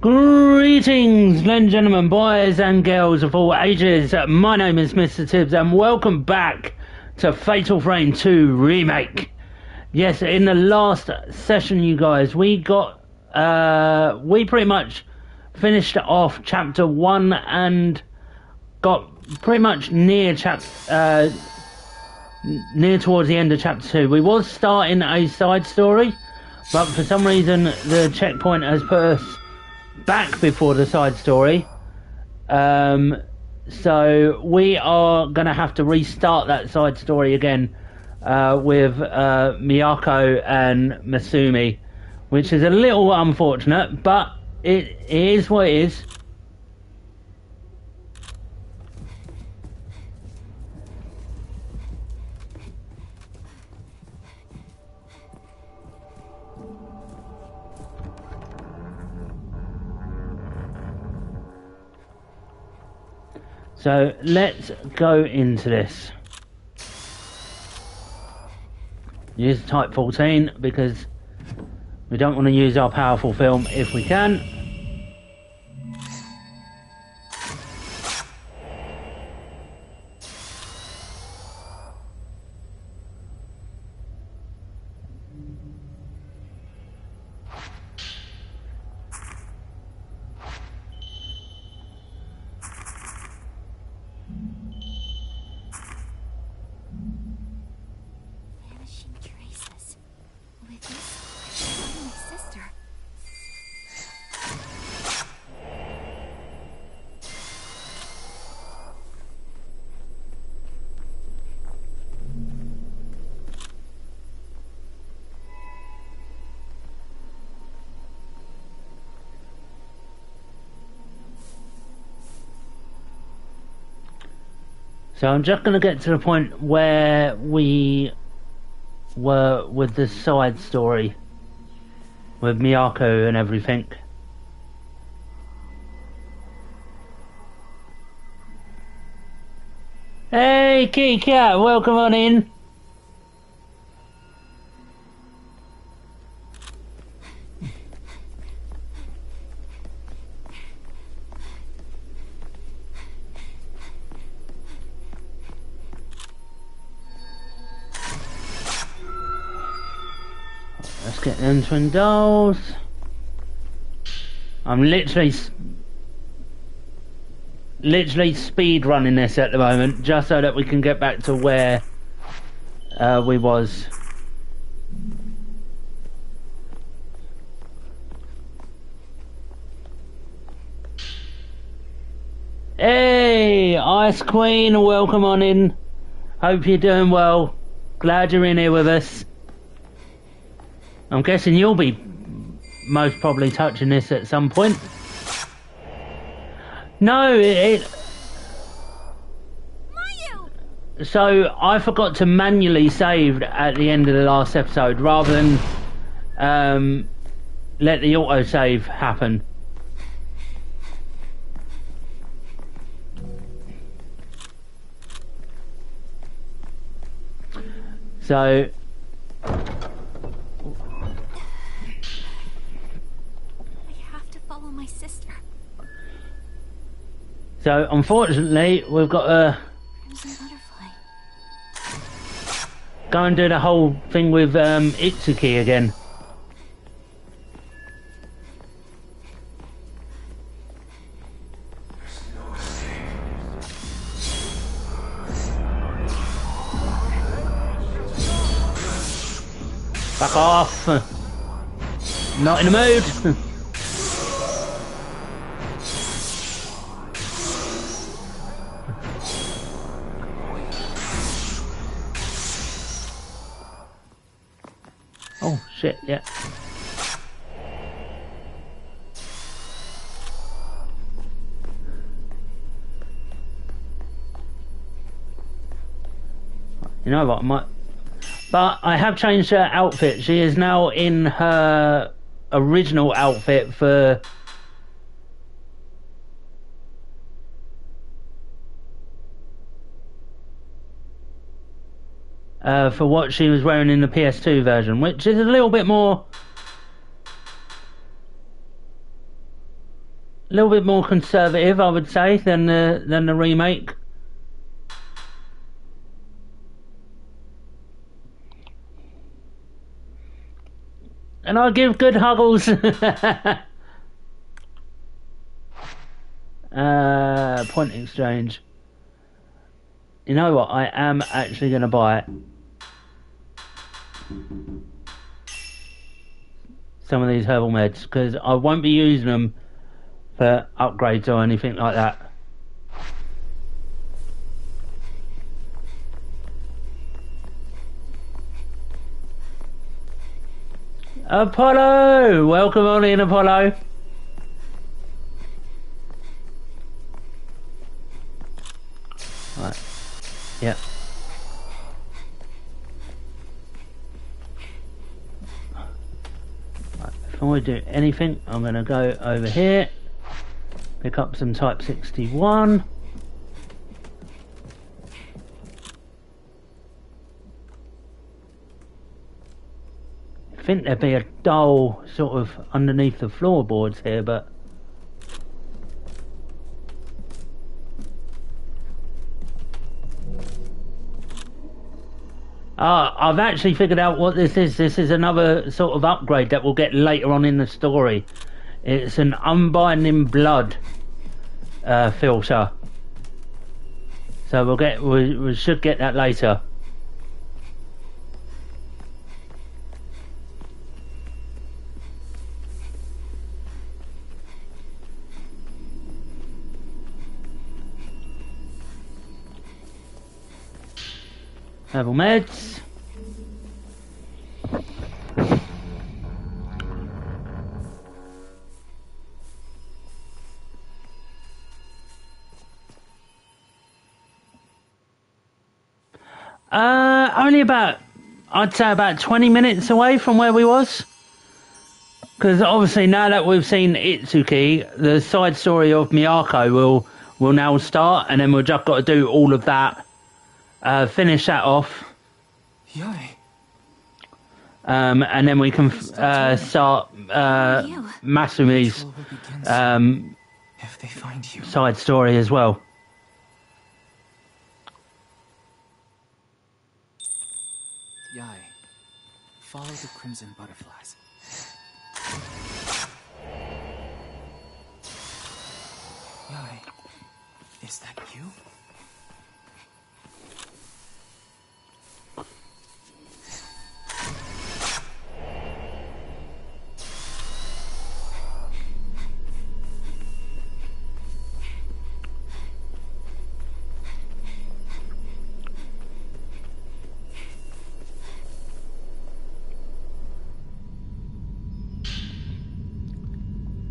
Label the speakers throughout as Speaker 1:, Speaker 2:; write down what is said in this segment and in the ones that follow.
Speaker 1: Greetings, ladies and gentlemen, boys and girls of all ages. My name is MrTibbz and welcome back to Fatal Frame 2 Remake. Yes, in the last session, you guys, we pretty much finished off chapter 1 and got pretty much near towards the end of chapter 2. We was starting a side story, but for some reason the checkpoint has put us back before the side story, so we are gonna have to restart that side story again with Miyako and Masumi, which is a little unfortunate, but it is what it is. So let's go into this. Use type 14 because we don't want to use our powerful film if we can. So I'm just going to get to the point where we were with the side story with Miyako and everything. Hey kitty cat, welcome on in. Let's get them twin dolls. I'm literally speed running this at the moment, just so that we can get back to where we was. Hey, Ice Queen, welcome on in. Hope you're doing well. Glad you're in here with us. I'm guessing you'll be most probably touching this at some point. No, so I forgot to manually save at the end of the last episode rather than let the autosave happen. So So unfortunately, we've got to go and do the whole thing with Itsuki again. Back off! Not in the mood. Oh shit, yeah. You know what, but I have changed her outfit. She is now in her original outfit for for what she was wearing in the PS2 version, which is a little bit more conservative, I would say, than the remake. And I give good huggles. Point exchange. You know what? I am actually going to buy some of these herbal meds because I won't be using them for upgrades or anything like that. Apollo! Welcome on in, Apollo. Right. Yep. Right. Before we do anything, I'm going to go over here, pick up some Type 61. I think there'd be a doll sort of underneath the floorboards here, but I've actually figured out what this is. This is another sort of upgrade that we'll get later on in the story. It's an unbinding blood filter. So we should get that later. Herbal meds. Only about, I'd say about 20 minutes away from where we was. Because obviously now that we've seen Itsuki, the side story of Miyako will now start, and then we've just got to do all of that. Finish that off. And then we can start Masumi's
Speaker 2: if they find you.
Speaker 1: Side story as well.
Speaker 2: Yai, follow the crimson butterflies. Yai, is that you?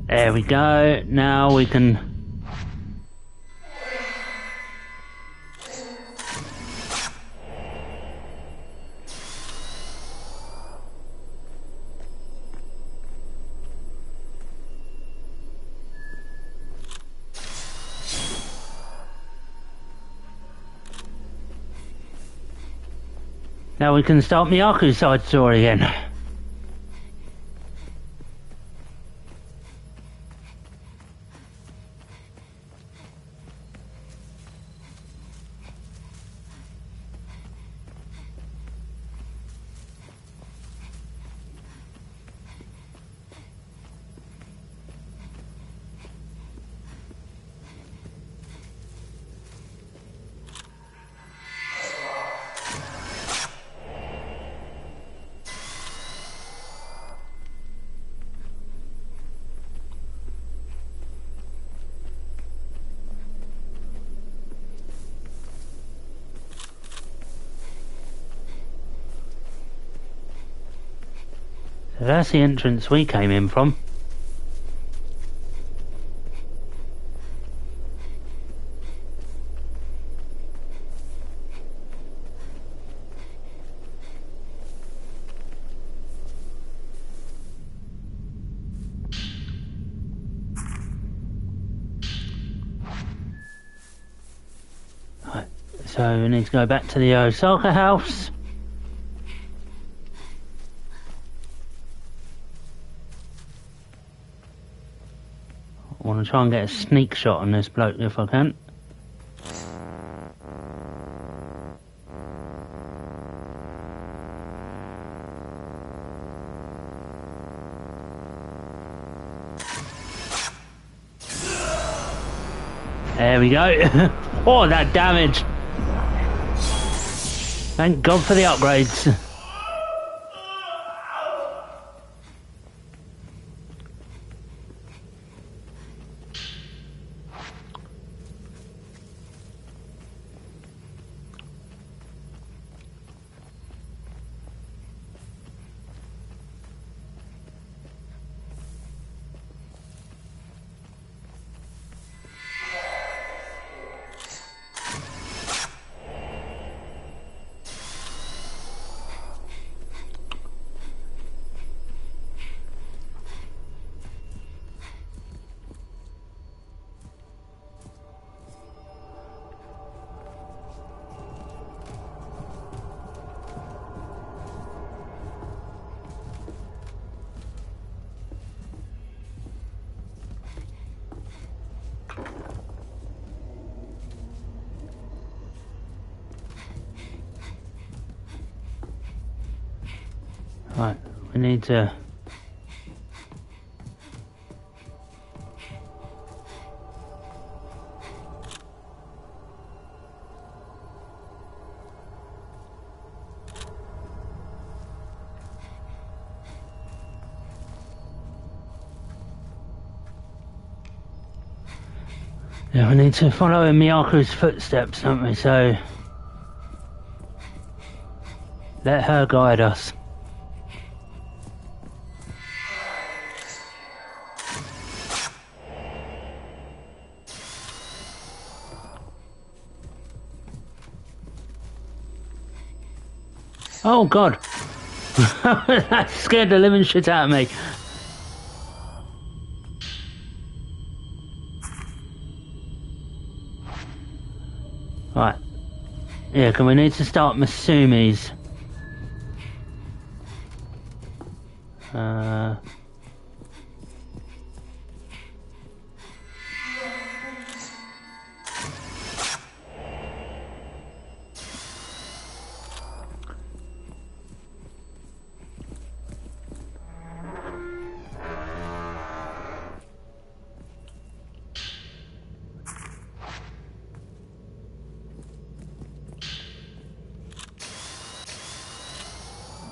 Speaker 1: There we go. Now we can start Miyaku's side story again. So that's the entrance we came in from. Right, so we need to go back to the Osaka house. I'll try and get a sneak shot on this bloke if I can. There we go. Oh, that damage. Thank God for the upgrades. Right, we need to... Yeah, we need to follow in Miyako's footsteps, don't we? So... let her guide us. Oh God! That scared the living shit out of me. Right. Yeah, can we need to start Masumi's?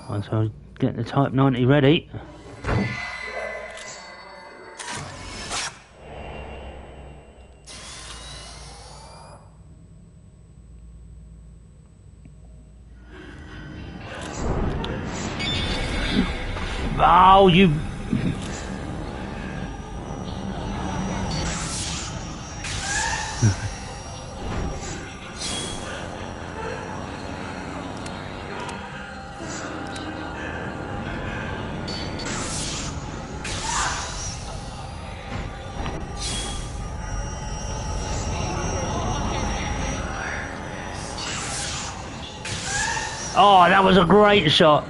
Speaker 1: Once I get the Type 90 ready. Oh, you... Oh, that was a great shot.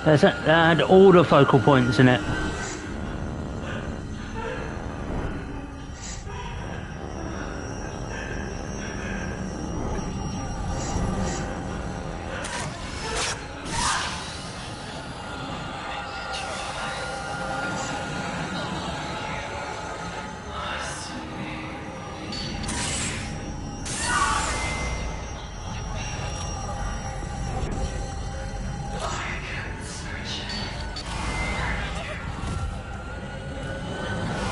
Speaker 1: That had all the focal points in it.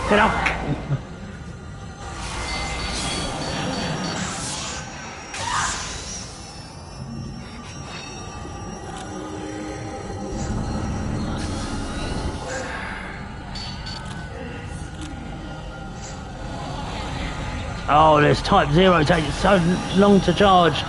Speaker 1: Get up! Oh, this Type 0 takes so long to charge.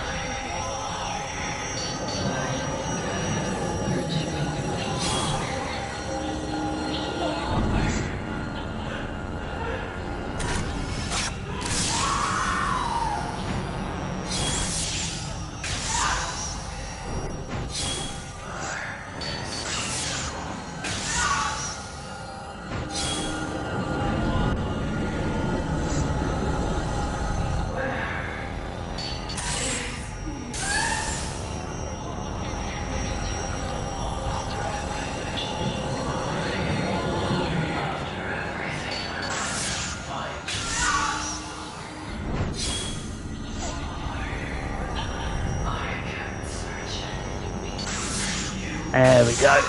Speaker 1: There we go.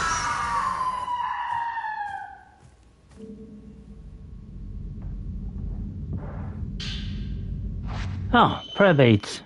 Speaker 1: Oh, prayer beads.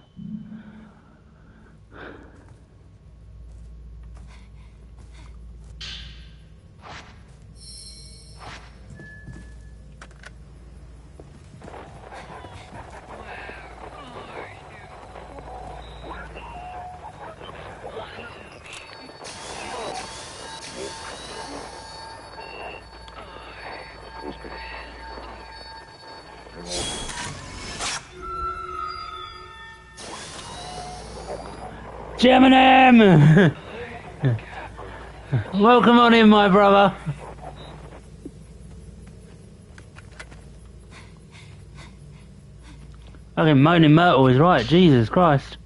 Speaker 1: Gemini! Welcome on in, my brother. Fucking Moaning Myrtle is right, Jesus Christ.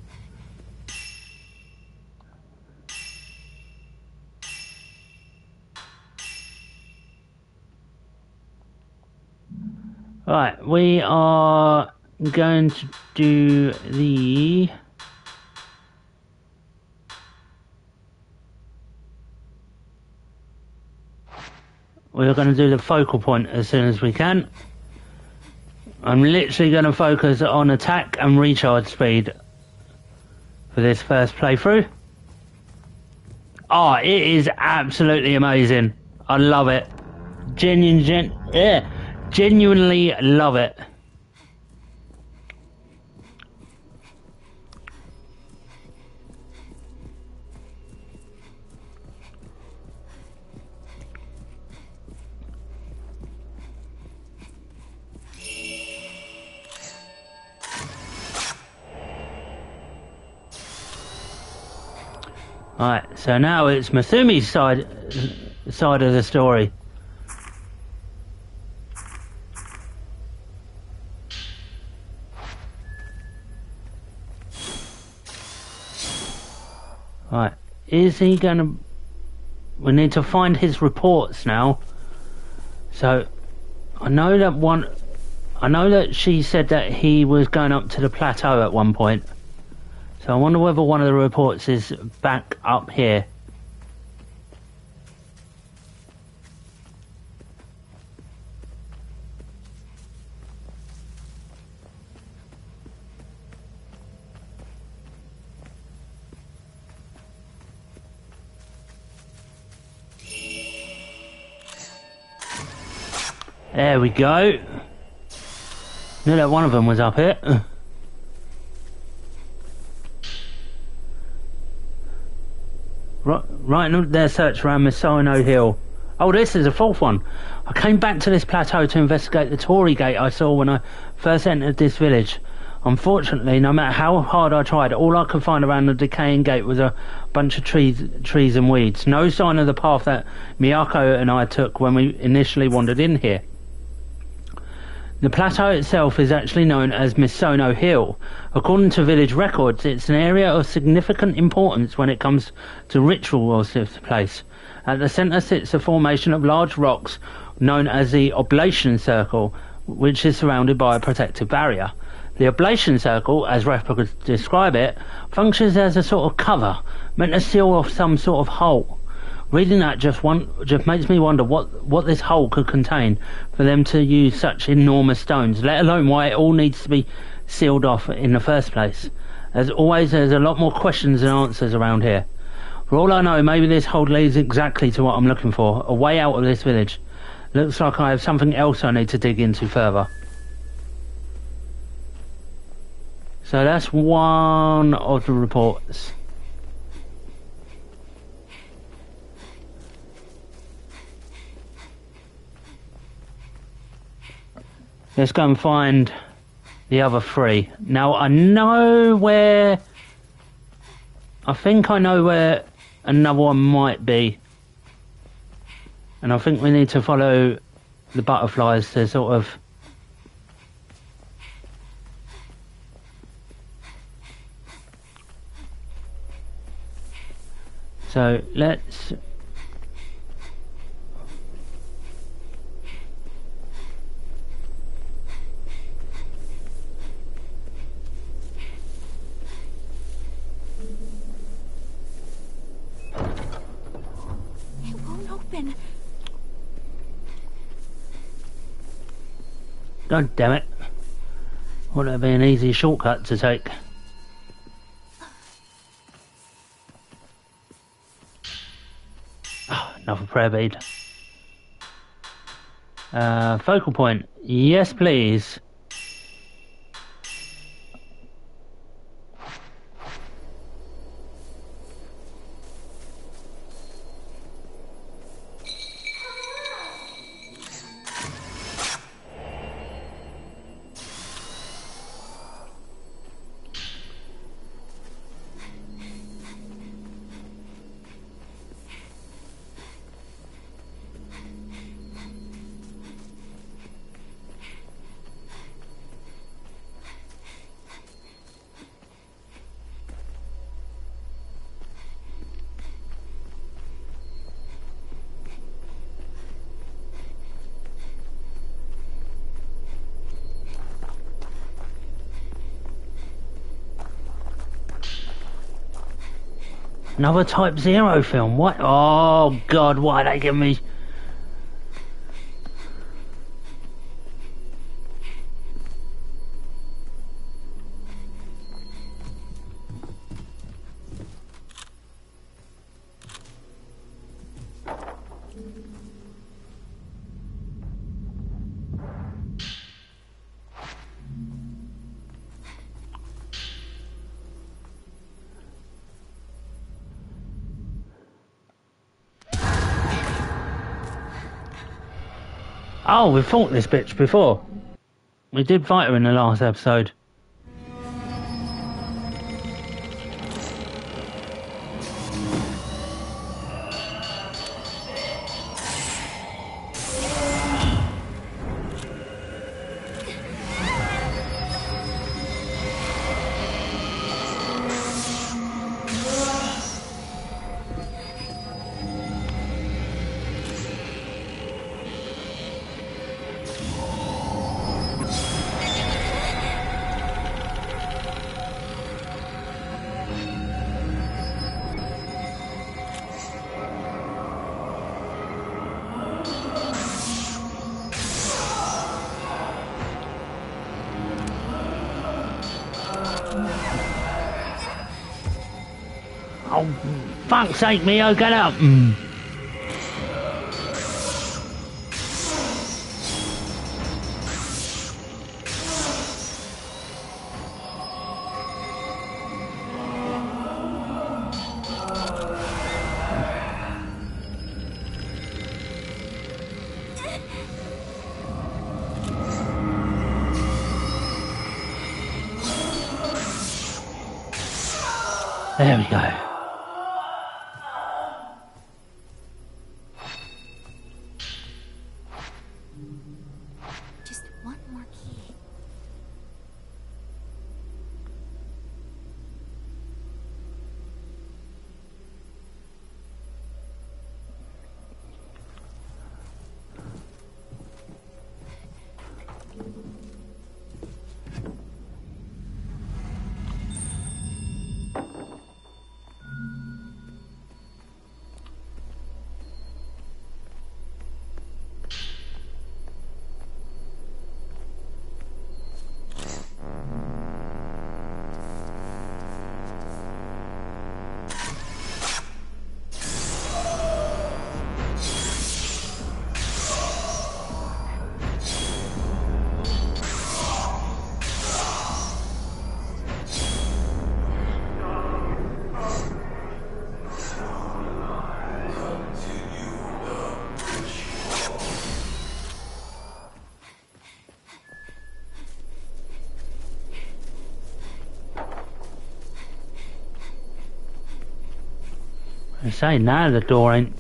Speaker 1: Right, we are going to do the... We're going to do the focal point as soon as we can. I'm literally going to focus on attack and recharge speed for this first playthrough. Oh, it is absolutely amazing. I love it. Genuinely love it. Alright, so now it's Masumi's side of the story. Right, is he gonna... We need to find his reports now. So, I know that she said that he was going up to the plateau at one point. So I wonder whether one of the reports is back up here. There we go. Knew that one of them was up here. Right in their search around Misono Hill. Oh, this is a fourth one. I came back to this plateau to investigate the Torii gate I saw when I first entered this village. Unfortunately, no matter how hard I tried, all I could find around the decaying gate was a bunch of trees and weeds. No sign of the path that Miyako and I took when we initially wandered in here. The plateau itself is actually known as Misono Hill. According to village records, it's an area of significant importance when it comes to rituals of the place. At the centre sits a formation of large rocks known as the Oblation Circle, which is surrounded by a protective barrier. The Oblation Circle, as replicas describe it, functions as a sort of cover, meant to seal off some sort of hole. Reading that just makes me wonder what this hole could contain for them to use such enormous stones, let alone why it all needs to be sealed off in the first place. As always, there's a lot more questions than answers around here. For all I know, maybe this hole leads exactly to what I'm looking for, a way out of this village. Looks like I have something else I need to dig into further. So that's one of the reports. Let's go and find the other three. Now I think I know where another one might be. And I think we need to follow the butterflies to sort of... So let's... God damn it. Wouldn't it be an easy shortcut to take? Oh, another prayer bead. Focal point. Yes, please. Another Type 0 film. What? Oh God, why they give me? Oh, we fought this bitch before. We did fight her in the last episode. Oh, fuck's sake, Mio, get up! There we go.
Speaker 3: Just one more key. I say now the door ain't.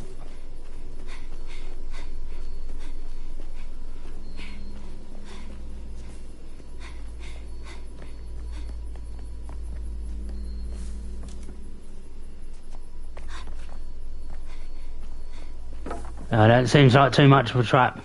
Speaker 3: That seems like too much of a trap.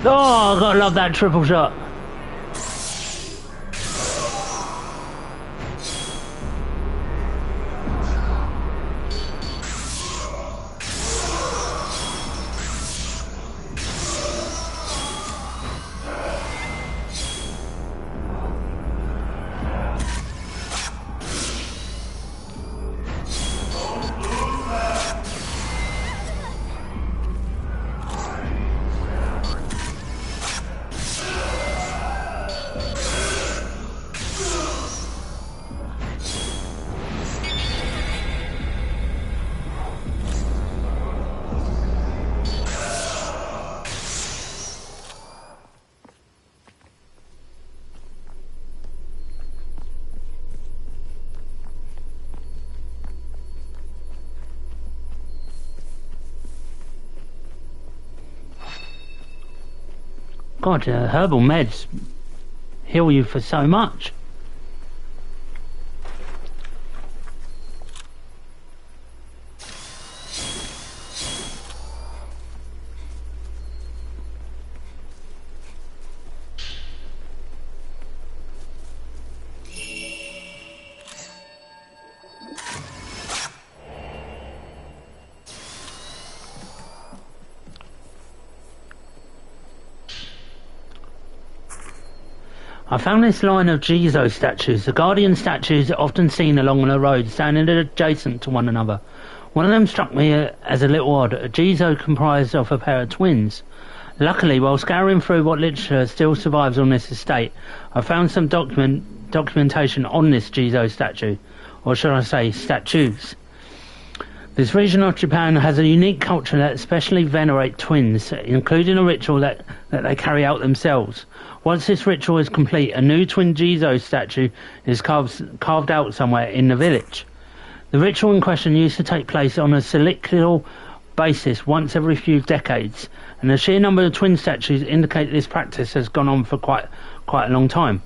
Speaker 1: Oh, I gotta love that triple shot. God, herbal meds heal you for so much. I found this line of Jizo statues. The guardian statues are often seen along the road, standing adjacent to one another. One of them struck me as a little odd. A Jizo comprised of a pair of twins. Luckily, while scouring through what literature still survives on this estate, I found some documentation on this Jizo statue, or should I say statues. This region of Japan has a unique culture that especially venerate twins, including a ritual that they carry out themselves. Once this ritual is complete, a new twin Jizo statue is carved out somewhere in the village. The ritual in question used to take place on a cyclical basis once every few decades, and the sheer number of twin statues indicate this practice has gone on for quite a long time.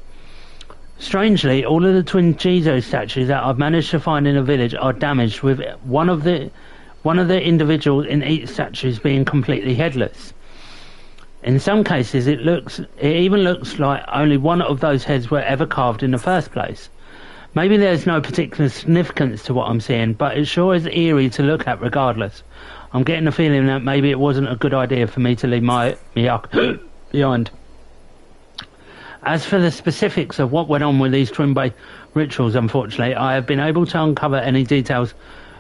Speaker 1: Strangely, all of the twin Jizo statues that I've managed to find in the village are damaged, with one of the individuals in each statue being completely headless. In some cases, it even looks like only one of those heads were ever carved in the first place. Maybe there's no particular significance to what I'm seeing, but it sure is eerie to look at regardless. I'm getting the feeling that maybe it wasn't a good idea for me to leave my Miyako behind. As for the specifics of what went on with these twin-based rituals, unfortunately, I have been able to uncover any details,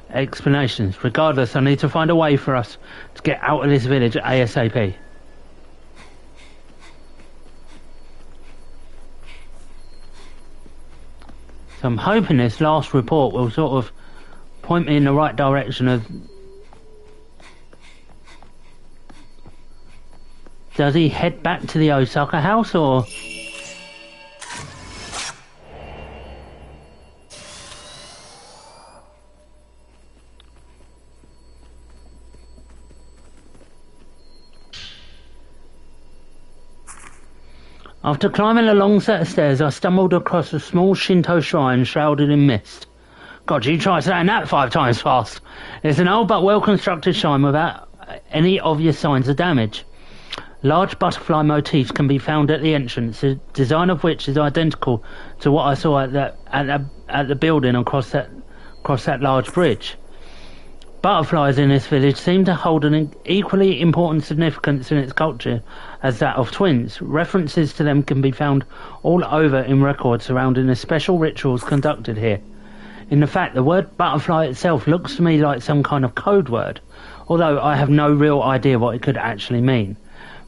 Speaker 1: explanations. Regardless, I need to find a way for us to get out of this village ASAP. So I'm hoping this last report will sort of point me in the right direction of... Does he head back to the Osaka house, or... After climbing a long set of stairs, I stumbled across a small Shinto shrine shrouded in mist. God, you try saying that 5 times fast. It's an old but well-constructed shrine without any obvious signs of damage. Large butterfly motifs can be found at the entrance, the design of which is identical to what I saw at the building across that large bridge. Butterflies in this village seem to hold an equally important significance in its culture as that of twins. References to them can be found all over in records surrounding the special rituals conducted here. In fact, the word butterfly itself looks to me like some kind of code word, although I have no real idea what it could actually mean.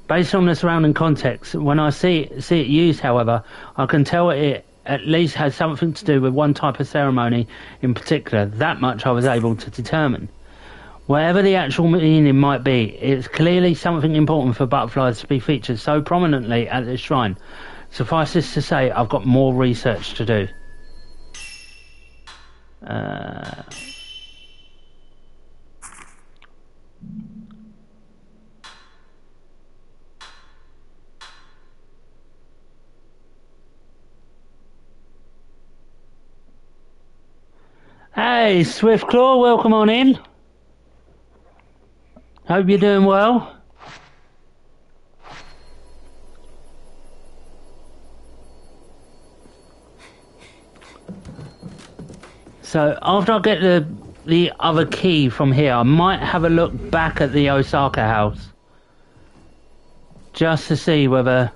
Speaker 1: Based on the surrounding context, when I see it used, however, I can tell it at least has something to do with one type of ceremony in particular. That much I was able to determine. Whatever the actual meaning might be, it's clearly something important for butterflies to be featured so prominently at this shrine. Suffice this to say, I've got more research to do. Hey, Swiftclaw, welcome on in. Hope you're doing well. So after I get the other key from here, I might have a look back at the Osaka house. Just to see whether...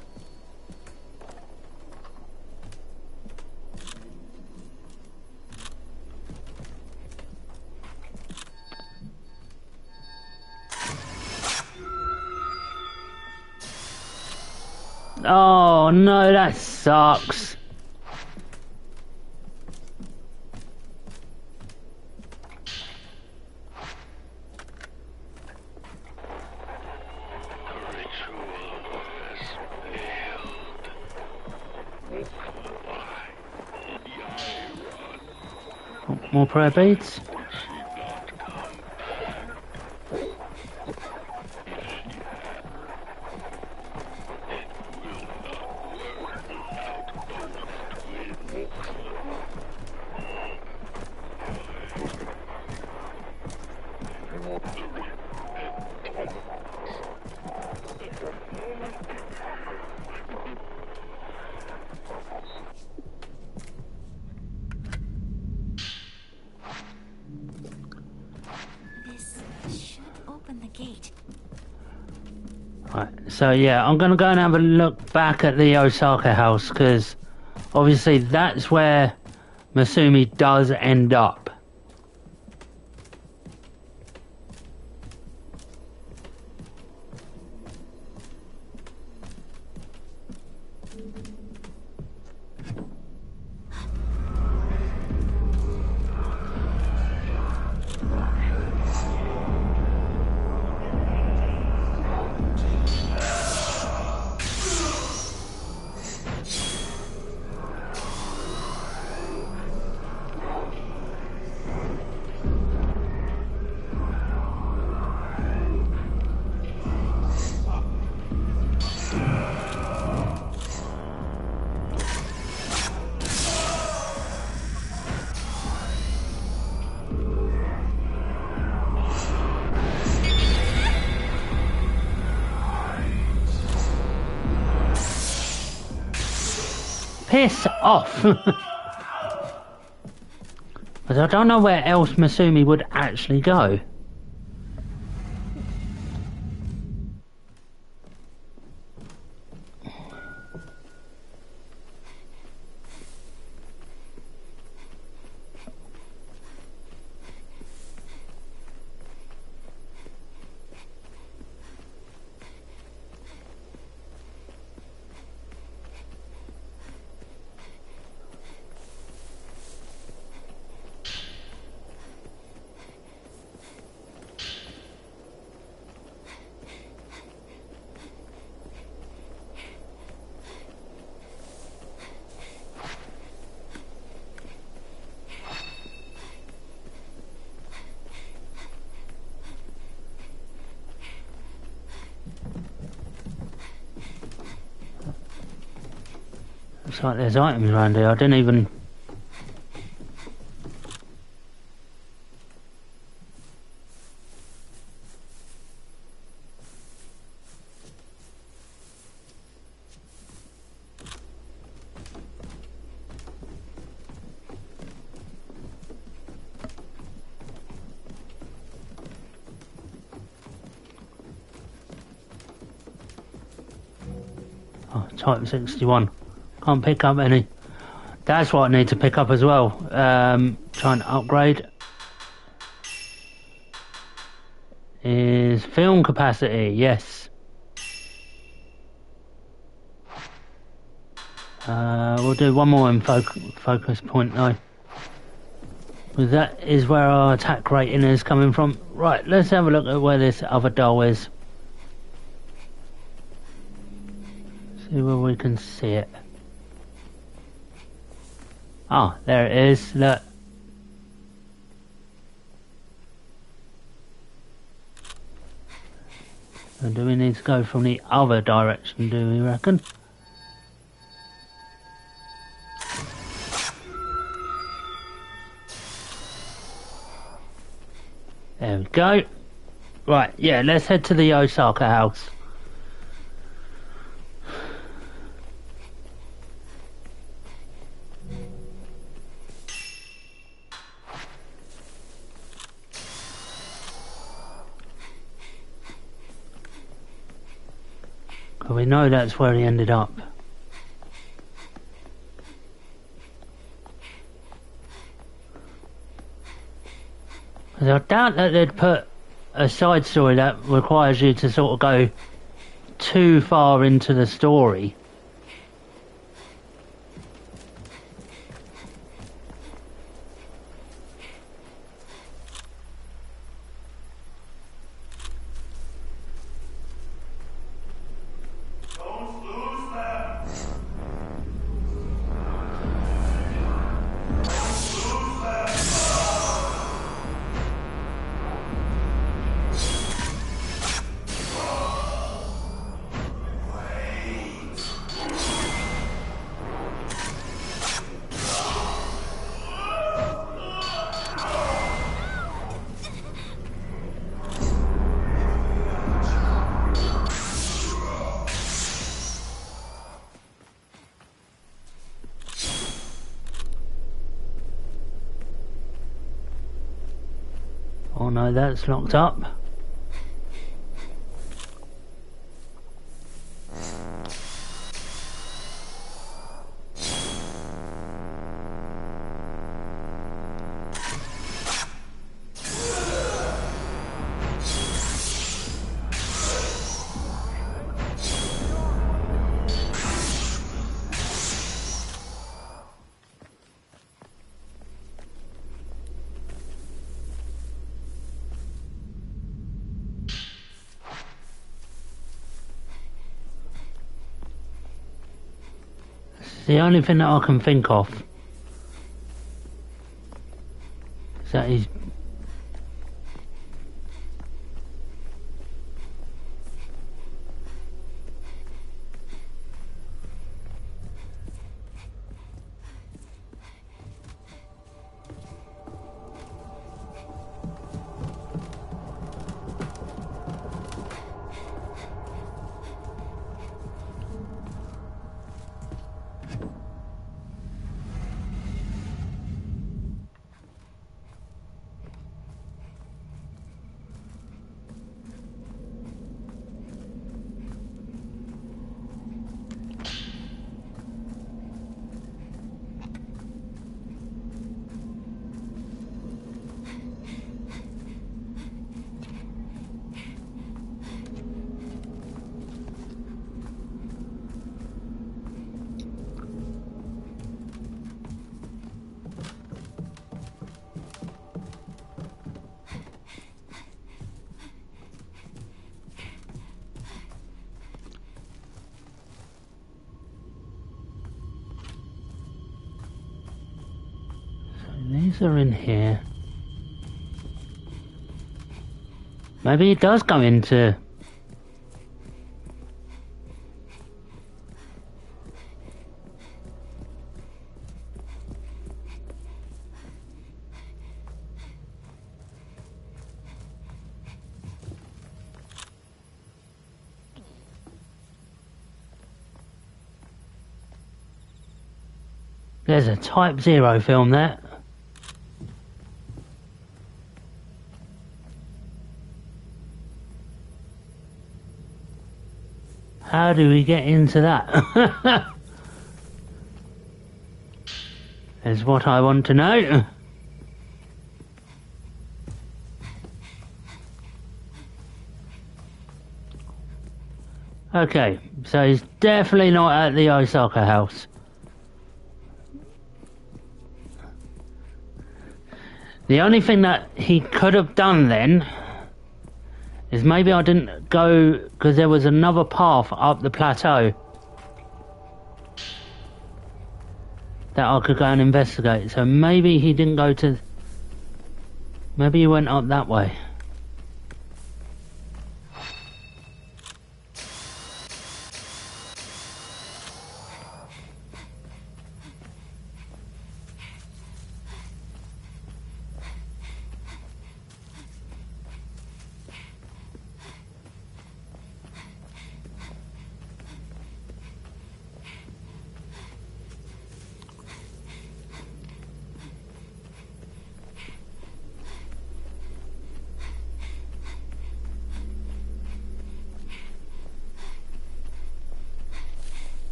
Speaker 1: Oh no, that sucks. More prayer beads. Right, so yeah, I'm gonna go and have a look back at the Osaka house, because obviously that's where Masumi does end up. Piss off! Because I don't know where else Masumi would actually go. Looks like there's items around here. I didn't even... Oh, type 61. Can't pick up any. That's what I need to pick up as well. Trying to upgrade. Is film capacity, yes. We'll do one more in focus point though. Because that is where our attack rating is coming from. Right, let's have a look at where this other doll is. See where we can see it. Oh, there it is, look. So do we need to go from the other direction, do we reckon? There we go. Right, yeah, let's head to the Osaka house. 'Cause we know that's where he ended up. 'Cause I doubt that they'd put a side story that requires you to sort of go too far into the story. Oh no, that's locked up. The only thing that I can think of is that he's these are in here. Maybe he does go into... There's a Type 0 film there. How do we get into that? Is what I want to know. Okay, so he's definitely not at the Osaka house. The only thing that he could have done then is maybe I didn't go, because there was another path up the plateau that I could go and investigate. So maybe he didn't go to... Maybe he went up that way.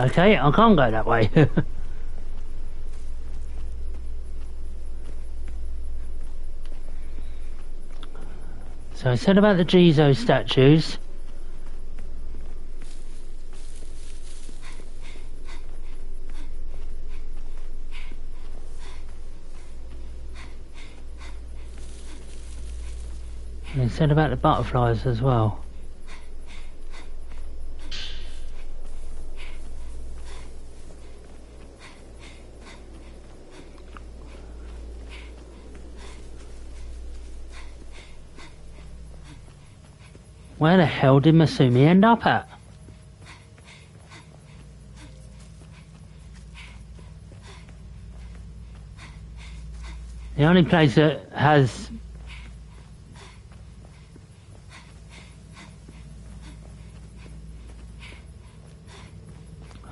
Speaker 1: Okay, I can't go that way. So I said about the Jesus statues. And I said about the butterflies as well. Where the hell did Masumi end up at? The only place that has...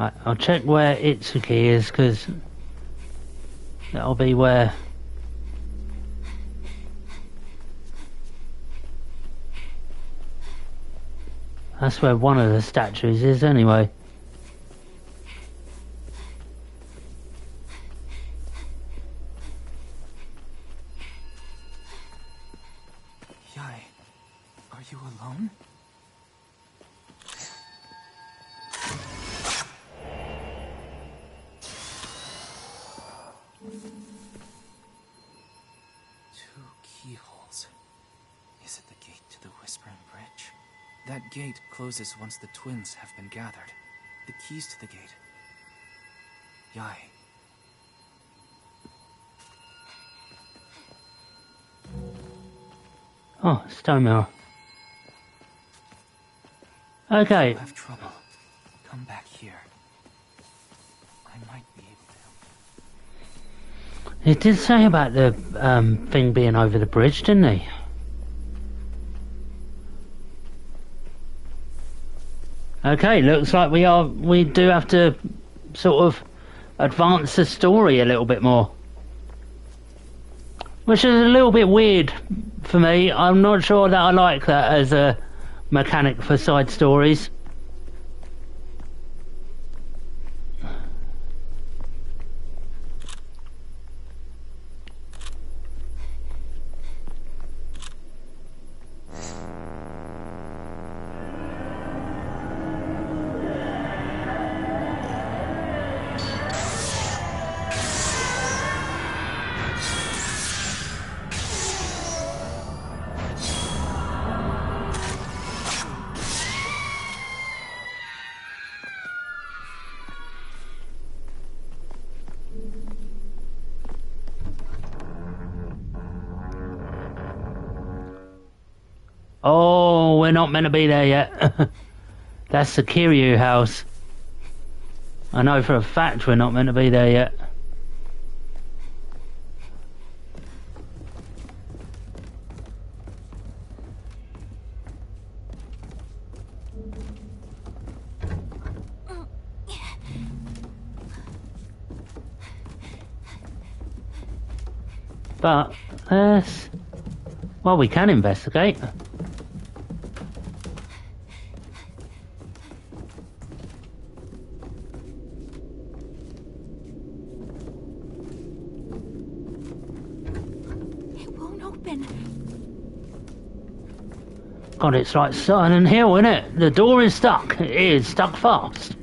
Speaker 1: Right, I'll check where Itsuki is, because that'll be where... That's where one of the statues is, anyway.
Speaker 2: Yai, are you alone? Two keyholes. Is it the gate to the Whispering Bridge? That gate closes once the twins have been gathered. The keys to the gate. Yai.
Speaker 1: Oh, stone mirror. Okay.
Speaker 2: If you have trouble, come back here. I might be able to help.
Speaker 1: He did say about the thing being over the bridge, didn't he? Okay, looks like we do have to sort of advance the story a little bit more. Which is a little bit weird for me. I'm not sure that I like that as a mechanic for side stories. Oh, we're not meant to be there yet. That's the Kiryu house. I know for a fact we're not meant to be there yet. But, well, we can investigate. God, it's like Silent Hill, isn't it? The door is stuck. It is stuck fast.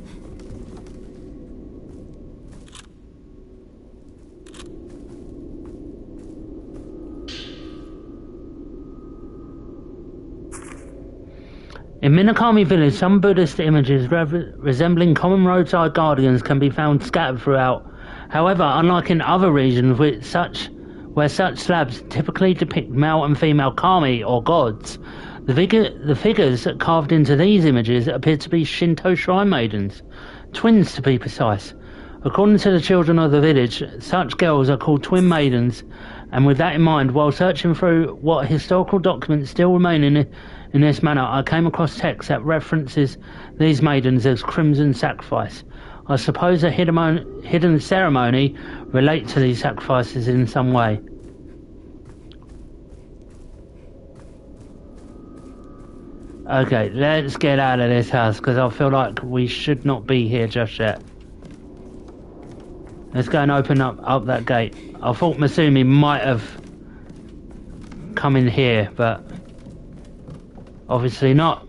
Speaker 1: In Minakami village, some Buddhist images resembling common roadside guardians can be found scattered throughout. However, unlike in other regions where such slabs typically depict male and female kami or gods, the figures carved into these images appear to be Shinto shrine maidens, twins to be precise. According to the children of the village, such girls are called twin maidens, and with that in mind, while searching through what historical documents still remain in this manner, I came across text that references these maidens as crimson sacrifice. I suppose a hidden ceremony relates to these sacrifices in some way. Okay, let's get out of this house because I feel like we should not be here just yet. Let's go and open up that gate. I thought Masumi might have come in here, but obviously not.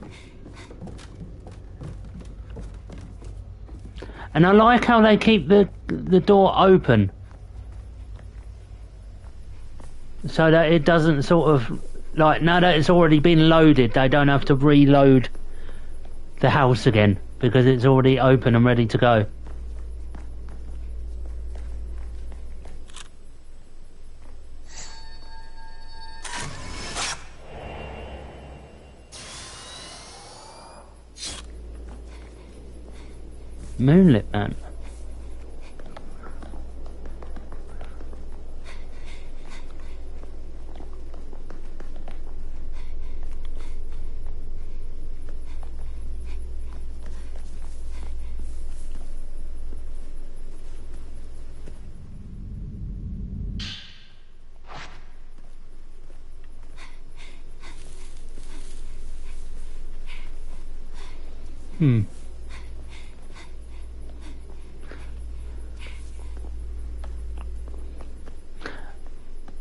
Speaker 1: And I like how they keep the door open so that it doesn't sort of, like, now that it's already been loaded, they don't have to reload the house again because it's already open and ready to go. Moonlit man.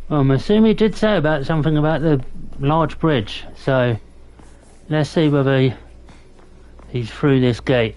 Speaker 1: Well, Masumi did say about something about the large bridge, so let's see whether he's through this gate.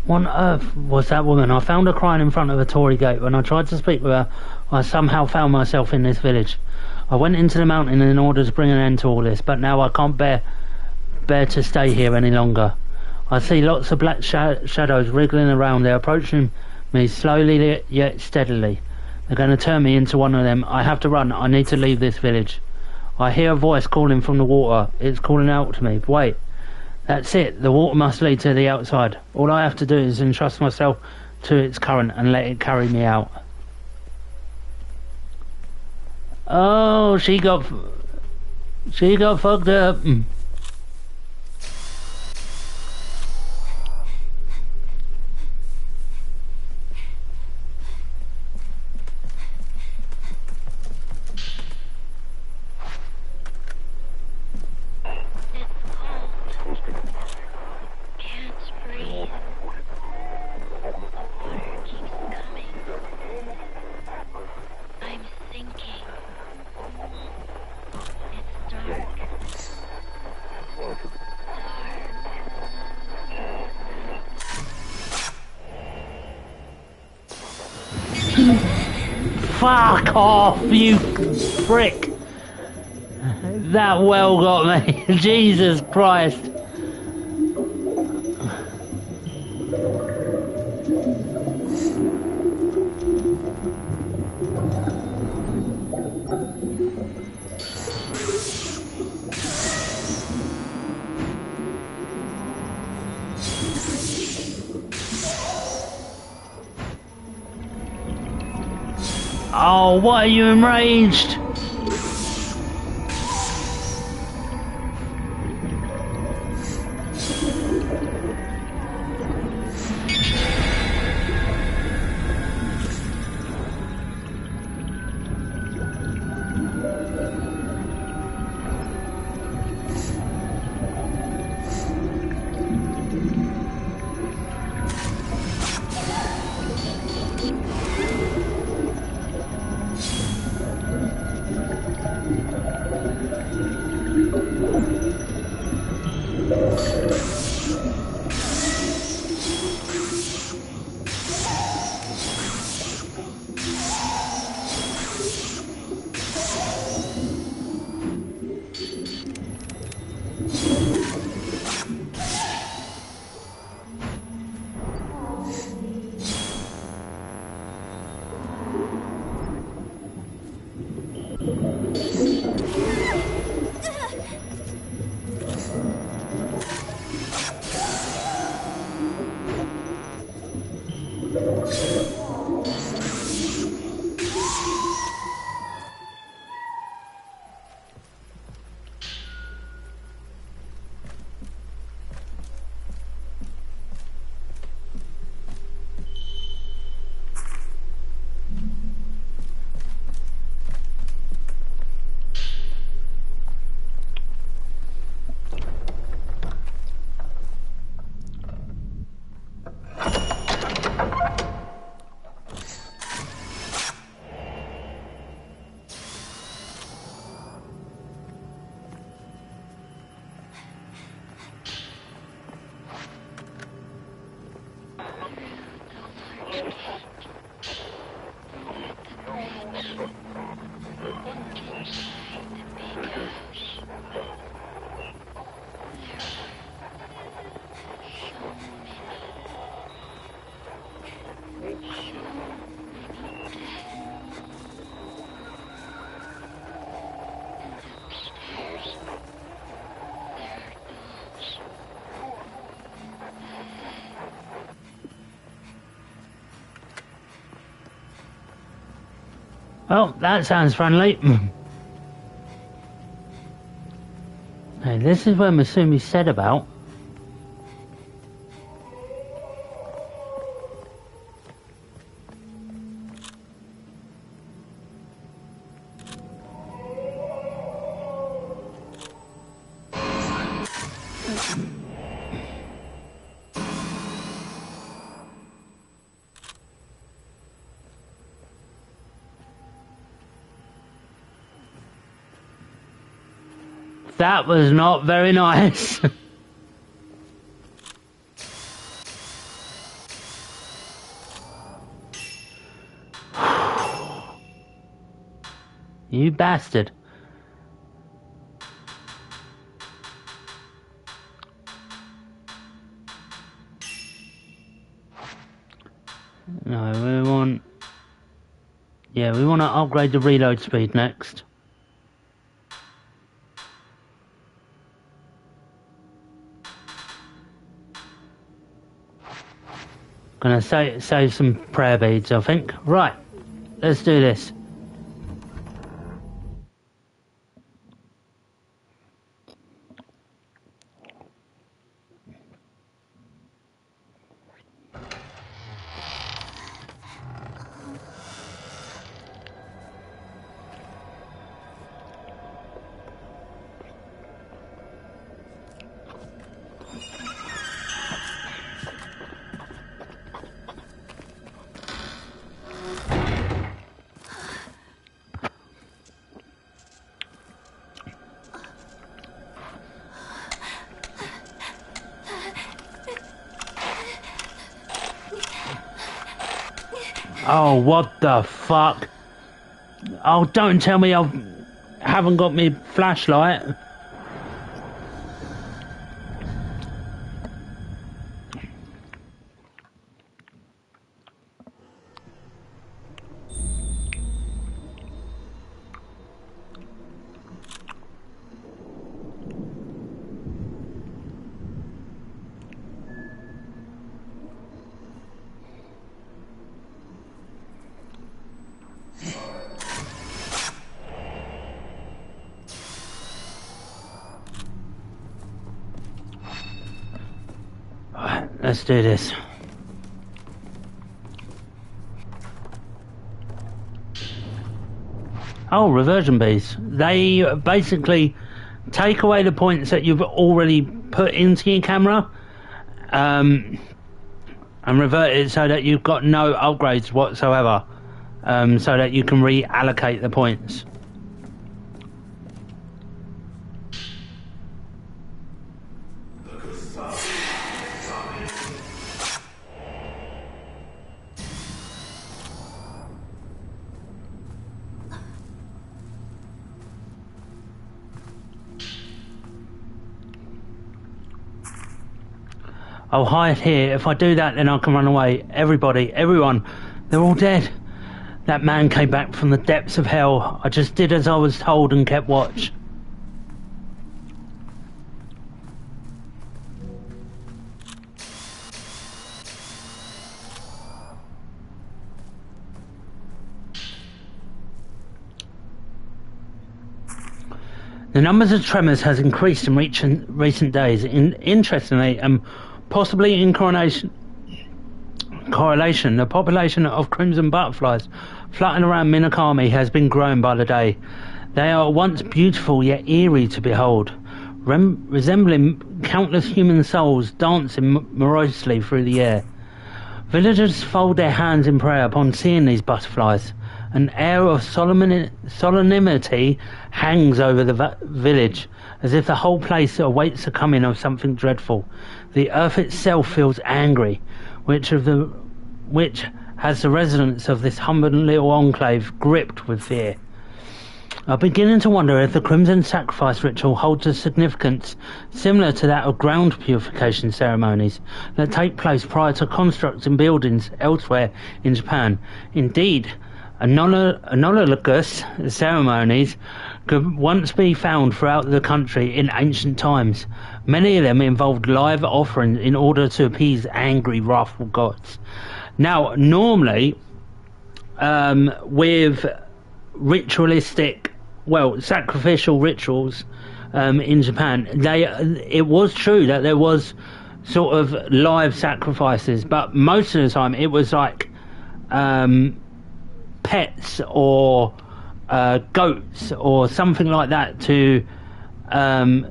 Speaker 1: What on earth was that woman? I found her crying in front of a Tory gate. When I tried to speak with her, I somehow found myself in this village. I went into the mountain in order to bring an end to all this, but now I can't bear to stay here any longer. I see lots of black shadows wriggling around. They're approaching me slowly yet steadily. They're going to turn me into one of them. I have to run. I need to leave this village. I hear a voice calling from the water. It's calling out to me. Wait. That's it. The water must lead to the outside. All I have to do is entrust myself to its current and let it carry me out. Oh, she got fucked up. Fuck off, you prick! That well got me. Jesus Christ. Oh, what are you enraged? Well, that sounds friendly. Hey, this is where Masumi said about. That was not very nice. You bastard. No, we want... Yeah, we want to upgrade the reload speed next. Gonna save some prayer beads, I think. Right, let's do this. Oh, what the fuck? Oh, don't tell me I haven't got my flashlight. Let's do this. Oh, reversion bees. They basically take away the points that you've already put into your camera and revert it so that you've got no upgrades whatsoever, so that you can reallocate the points. I'll hide here. If I do that, then I can run away. Everybody, everyone, they're all dead. That man came back from the depths of hell. I just did as I was told and kept watch. The numbers of tremors has increased in recent days. Interestingly, possibly in correlation, the population of crimson butterflies flutting around Minakami has been growing by the day. They are once beautiful yet eerie to behold, resembling countless human souls dancing morosely through the air. Villagers fold their hands in prayer upon seeing these butterflies. An air of solemnity hangs over the village, as if the whole place awaits the coming of something dreadful. The earth itself feels angry, which has the residents of this humble little enclave gripped with fear. I'm beginning to wonder if the Crimson Sacrifice ritual holds a significance similar to that of ground purification ceremonies that take place prior to constructing buildings elsewhere in Japan. Indeed, analogous ceremonies could once be found throughout the country in ancient times. Many of them involved live offerings in order to appease angry, wrathful gods. Now, normally, with ritualistic, well, sacrificial rituals in Japan. It was true that there was sort of live sacrifices, but most of the time it was like pets or goats or something like that to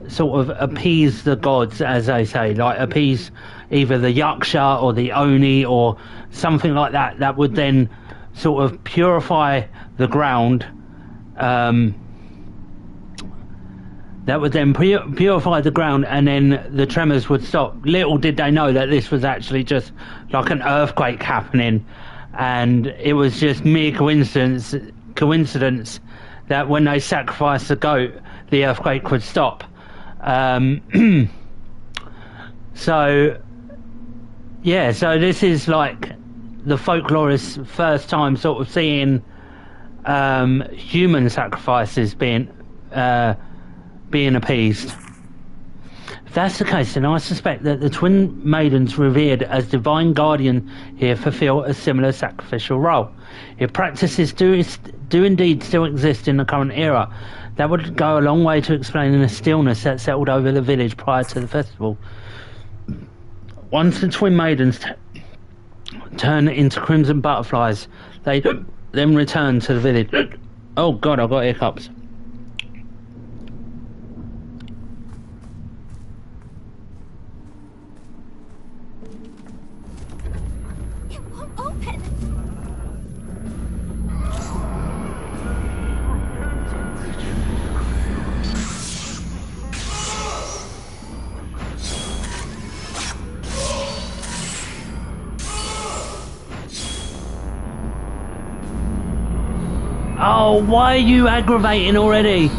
Speaker 1: sort of appease the gods, as they say, like appease either the yaksha or the oni or something like that, that would then sort of purify the ground, purify the ground, and then the tremors would stop. Little did they know that this was actually just like an earthquake happening, and it was just mere coincidence that when they sacrificed the goat, the earthquake would stop. So this is like the folklorists' first time sort of seeing human sacrifices being appeased. If that's the case, then I suspect that the twin maidens revered as divine guardian here fulfill a similar sacrificial role. If practices do indeed still exist in the current era, that would go a long way to explaining the stillness that settled over the village prior to the festival. Once the twin maidens turn into crimson butterflies, they then return to the village. Oh god, I've got hiccups.
Speaker 4: It won't open.
Speaker 1: Oh, why are you aggravating already?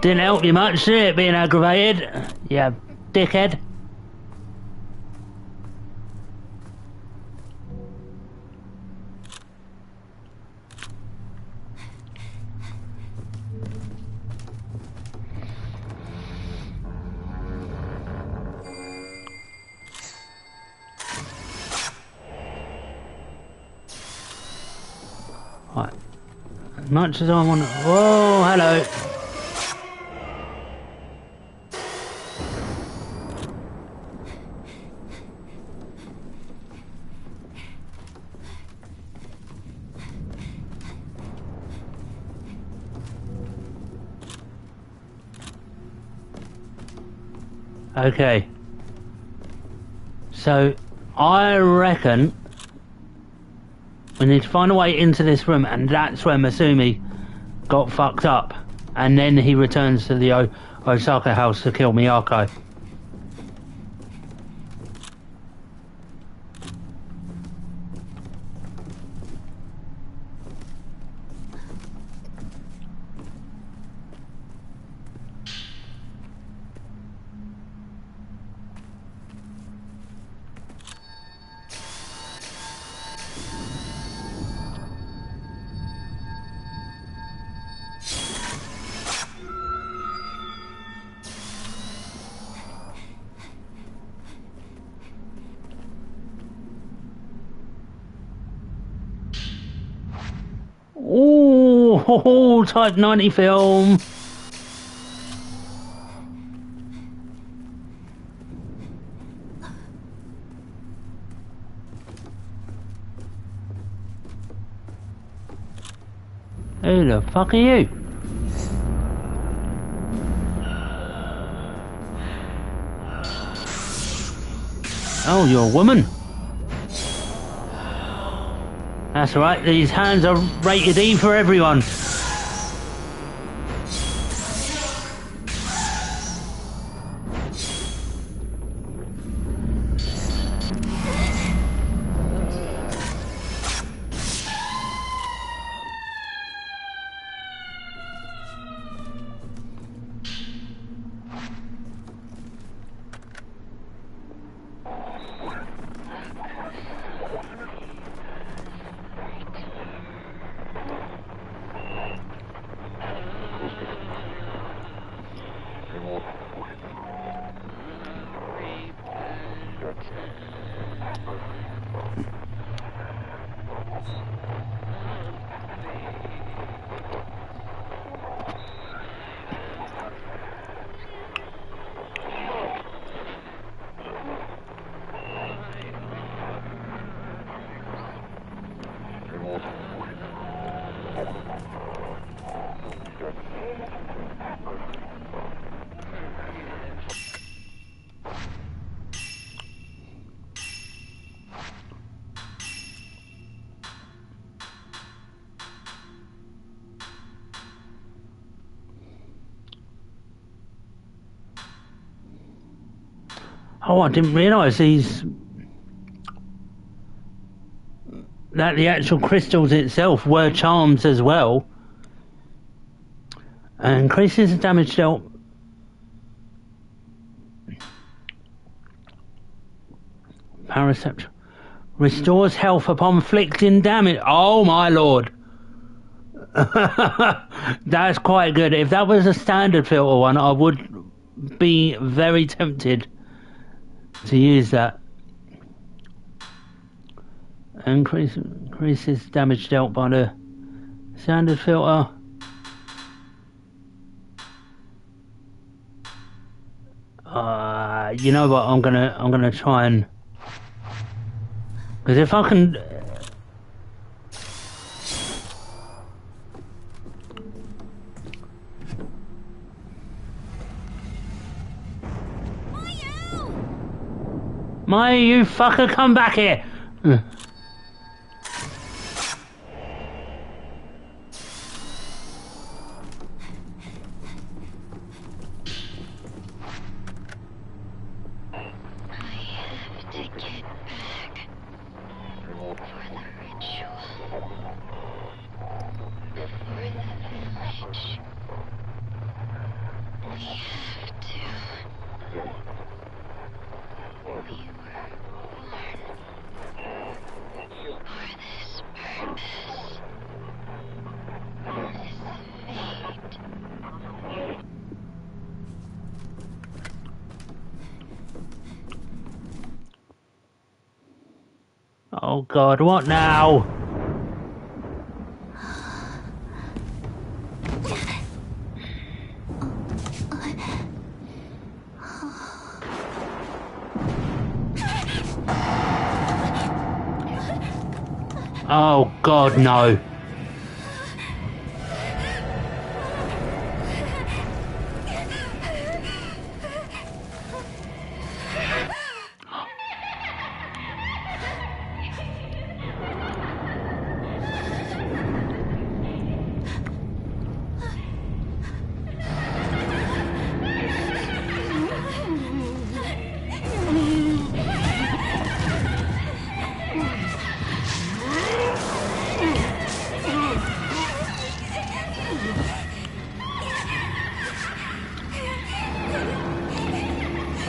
Speaker 1: Didn't help you much, did it, being aggravated? Yeah, dickhead. Right. As much as I want to... Whoa, hello. Okay, so I reckon we need to find a way into this room, and that's where Masumi got fucked up, and then he returns to the Osaka house to kill Miyako. Oh, Type 90 film. Who the fuck are you? Oh, you're a woman. That's right, these hands are rated E for everyone. Oh, I didn't realise that the actual crystals itself were charms as well. And increases the damage dealt. Paraception. Restores health upon inflicting damage. Oh my lord. That's quite good. If that was a standard filter one, I would be very tempted to use that. Increases damage dealt by the standard filter. You know what? I'm gonna try and, because if I can. Maya, you fucker, come back here! Oh god, what now? Oh god, no.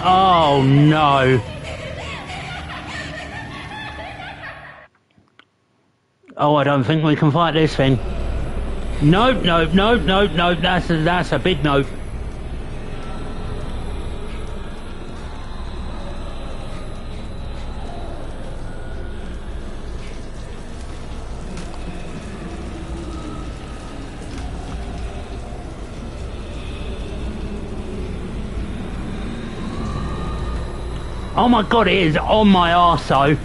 Speaker 1: Oh no. Oh, I don't think we can fight this thing. Nope, nope, nope, nope, nope. That's a big nope. Oh my god, it is on my arse.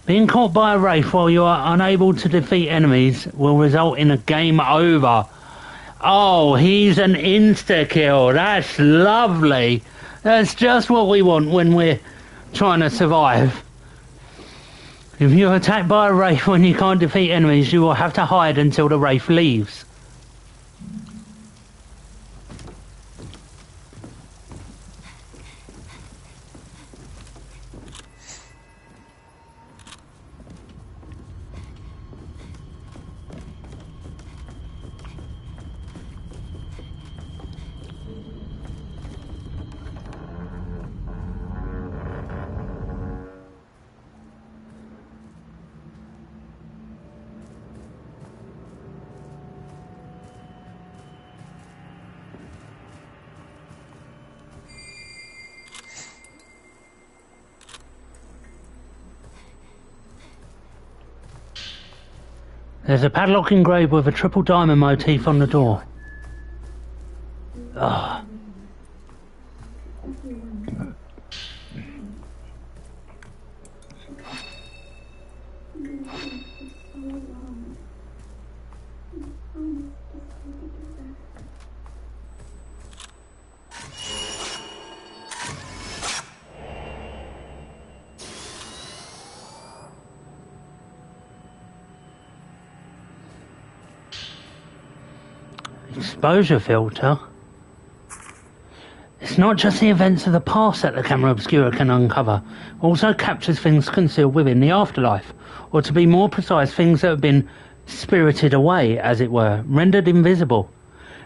Speaker 1: Being caught by a wraith while you are unable to defeat enemies will result in a game over. Oh, he's an insta-kill. That's lovely. That's just what we want when we're trying to survive. If you're attacked by a wraith when you can't defeat enemies, you will have to hide until the wraith leaves.
Speaker 3: There's a padlock engraved with a triple diamond motif on the door. Ugh. Exposure filter. It's not just the events of the past that the camera obscura can uncover, it also captures things concealed within the afterlife, or to be more precise, things that have been spirited away, as it were, rendered invisible.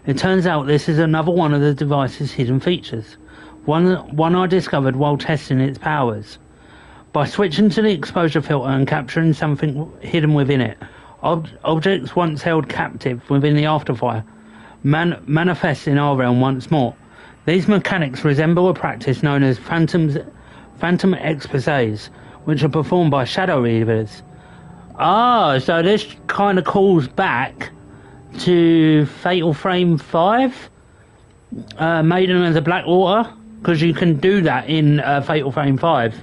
Speaker 3: It turns out this is another one of the device's hidden features, one I discovered while testing its powers. By switching to the exposure filter and capturing something hidden within it, objects once held captive within the afterlife manifest in our realm once more. These mechanics resemble a practice known as phantom exposés, which are performed by shadow readers. Ah, so this kind of calls back to Fatal Frame 5, Maiden of the Blackwater, because you can do that in Fatal Frame 5,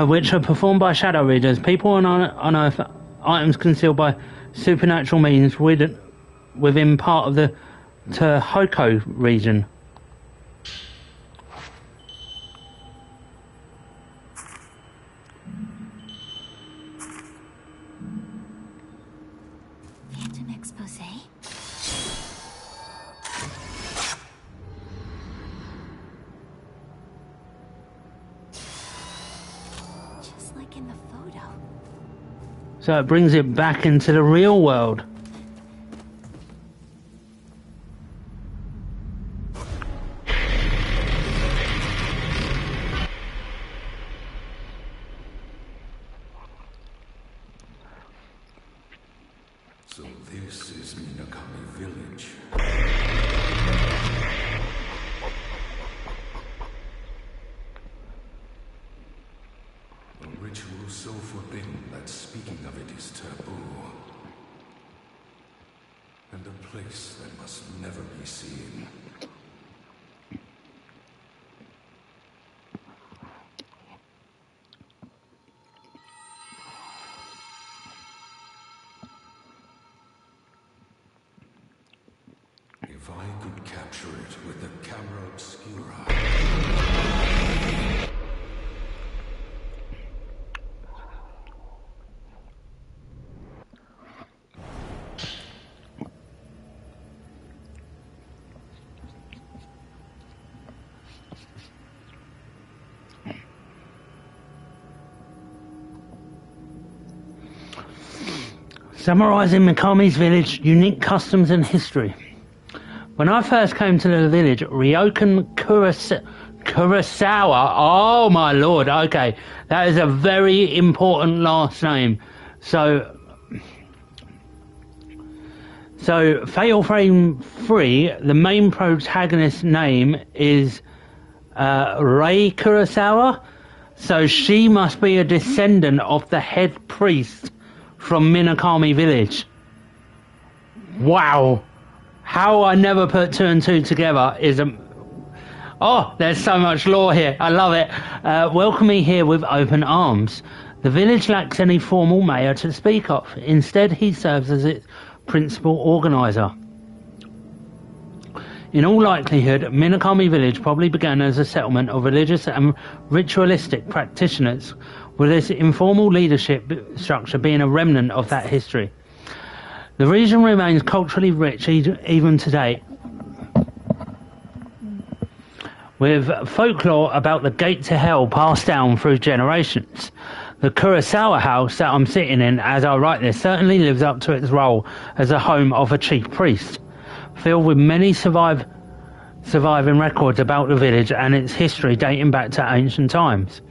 Speaker 3: which are performed by shadow readers. People unearth items concealed by supernatural means within part of the Tohoku region.
Speaker 4: Phantom expose? Just like in the photo.
Speaker 3: So it brings it back into the real world.
Speaker 5: So this is Minakami Village. A ritual so forbidden that speaking of it is taboo. And a place that must never be seen. If I could capture it with the camera obscura.
Speaker 3: Summarising Mikami's village, unique customs and history. When I first came to the village, Ryokan Kurosawa, oh my lord, okay, that is a very important last name. So Fatal Frame 3, the main protagonist's name is Rei Kurosawa, so she must be a descendant of the head priest from Minakami Village. Wow. How I never put two and two together is oh, there's so much lore here. I love it. Welcome me here with open arms. The village lacks any formal mayor to speak of. Instead, he serves as its principal organizer. In all likelihood, Minakami Village probably began as a settlement of religious and ritualistic practitioners, with this informal leadership structure being a remnant of that history. The region remains culturally rich even today, with folklore about the gate to hell passed down through generations. The Kurosawa house that I'm sitting in as I write this certainly lives up to its role as a home of a chief priest, filled with many surviving records about the village and its history dating back to ancient times.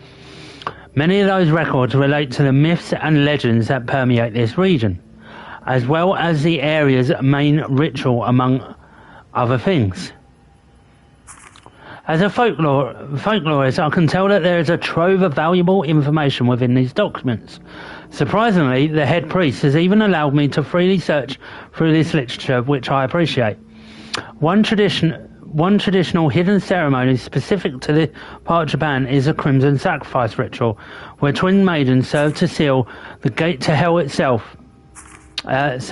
Speaker 3: Many of those records relate to the myths and legends that permeate this region, as well as the area's main ritual, among other things. As a folklorist, I can tell that there is a trove of valuable information within these documents. Surprisingly, the head priest has even allowed me to freely search through this literature, which I appreciate. One traditional hidden ceremony specific to the part of Japan is a crimson sacrifice ritual, where twin maidens serve to seal the gate to hell itself. Goats.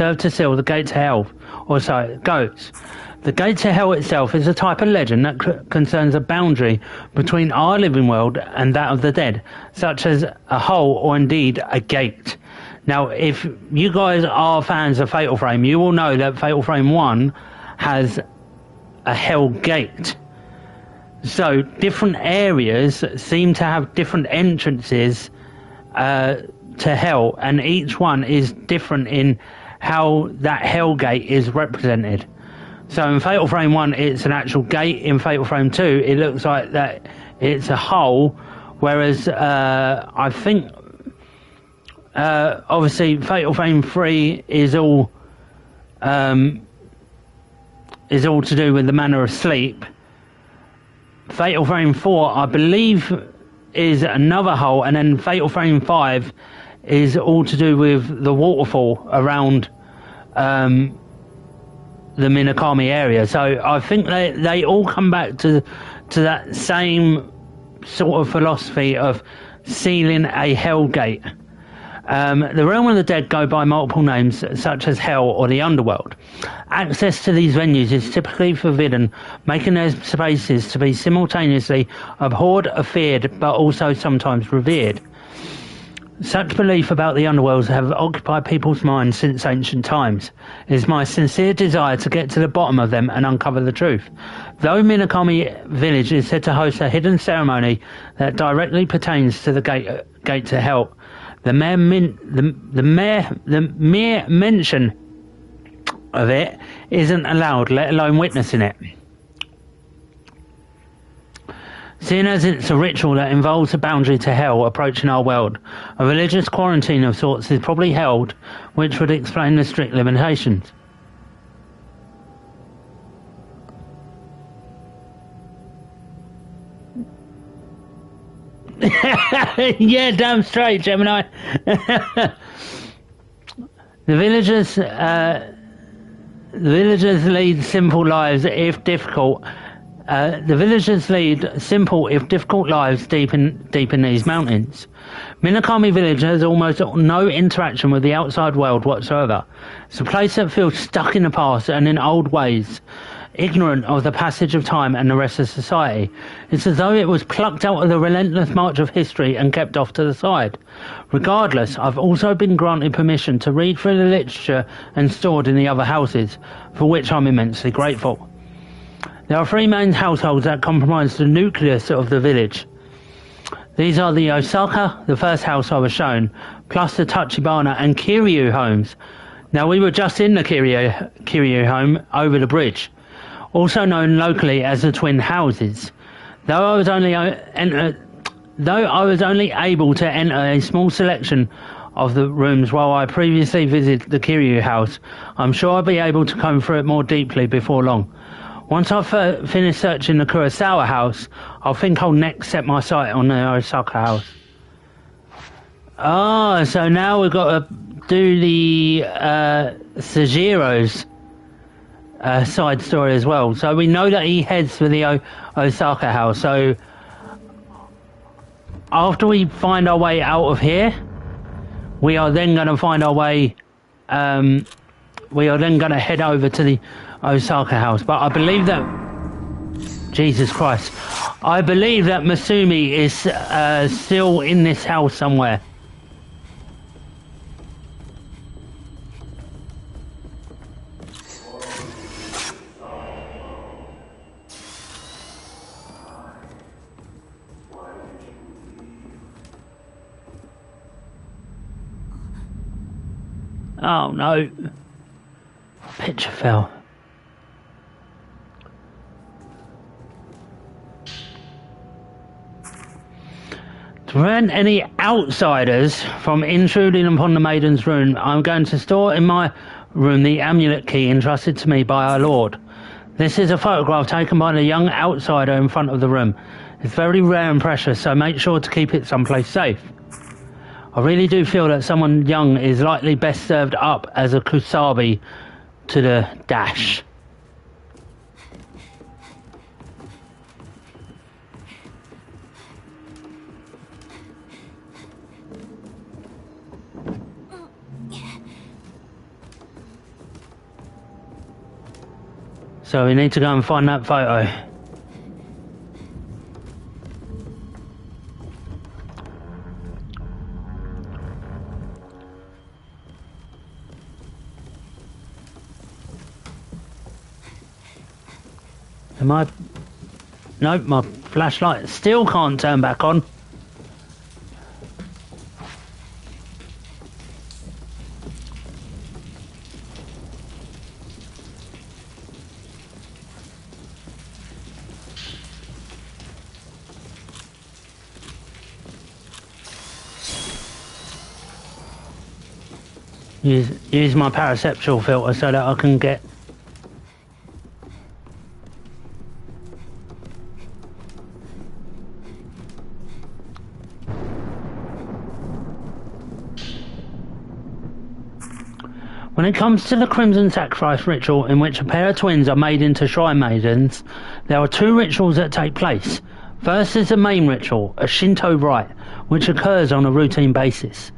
Speaker 3: The gate to hell itself is a type of legend that concerns a boundary between our living world and that of the dead, such as a hole or indeed a gate. Now, if you guys are fans of Fatal Frame, you will know that Fatal Frame 1 has a hell gate. So, different areas seem to have different entrances to hell, and each one is different in how that hell gate is represented. So in Fatal Frame 1 it's an actual gate, in Fatal Frame 2 it looks like that it's a hole, whereas I think obviously Fatal Frame 3 is all to do with the manner of sleep. Fatal Frame 4 I believe is another hole, and then Fatal Frame 5 is all to do with the waterfall around the Minakami area. So I think they all come back to that same sort of philosophy of sealing a hell gate. The realm of the dead go by multiple names, such as hell or the underworld. Access to these venues is typically forbidden, making their spaces to be simultaneously abhorred, feared, but also sometimes revered. Such belief about the underworlds have occupied people's minds since ancient times. It is my sincere desire to get to the bottom of them and uncover the truth. Though Minakami village is said to host a hidden ceremony that directly pertains to the gate to hell, the mere mention of it isn't allowed, let alone witnessing it. Seeing as it's a ritual that involves a boundary to hell approaching our world, a religious quarantine of sorts is probably held, which would explain the strict limitations. Yeah, damn straight, Gemini. The villagers lead simple lives if difficult. The villagers lead simple if difficult lives deep in these mountains. Minakami village has almost no interaction with the outside world whatsoever. It's a place that feels stuck in the past and in old ways, ignorant of the passage of time and the rest of society. It's as though it was plucked out of the relentless march of history and kept off to the side. Regardless, I've also been granted permission to read through the literature and stored in the other houses, for which I'm immensely grateful. There are three main households that comprise the nucleus of the village. These are the Osaka, the first house I was shown, plus the Tachibana and Kiryu homes. Now, we were just in the Kiryu home over the bridge, also known locally as the Twin Houses. Though I was only able to enter a small selection of the rooms while I previously visited the Kiryu house, I'm sure I'll be able to comb through it more deeply before long. Once I've finished searching the Kurosawa house, I think I'll next set my sight on the Osaka house. Ah, so now we've got to do the Sajiro's side story as well. So we know that he heads for the Osaka house. So after we find our way out of here, we are then going to find our way. We are then going to head over to the Osaka house. But I believe that Jesus Christ, I believe that Masumi is still in this house somewhere. Oh no, picture fell. To prevent any outsiders from intruding upon the maiden's room, I'm going to store in my room the amulet key entrusted to me by our Lord. This is a photograph taken by the young outsider in front of the room. It's very rare and precious, so make sure to keep it someplace safe. I really do feel that someone young is likely best served up as a kusabi to the dash. So we need to go and find that photo. Nope, my flashlight still can't turn back on. Use my paraceptual filter so that I can get... When it comes to the Crimson Sacrifice ritual, in which a pair of twins are made into Shrine Maidens, there are two rituals that take place. First is the main ritual, a Shinto rite, which occurs on a routine basis.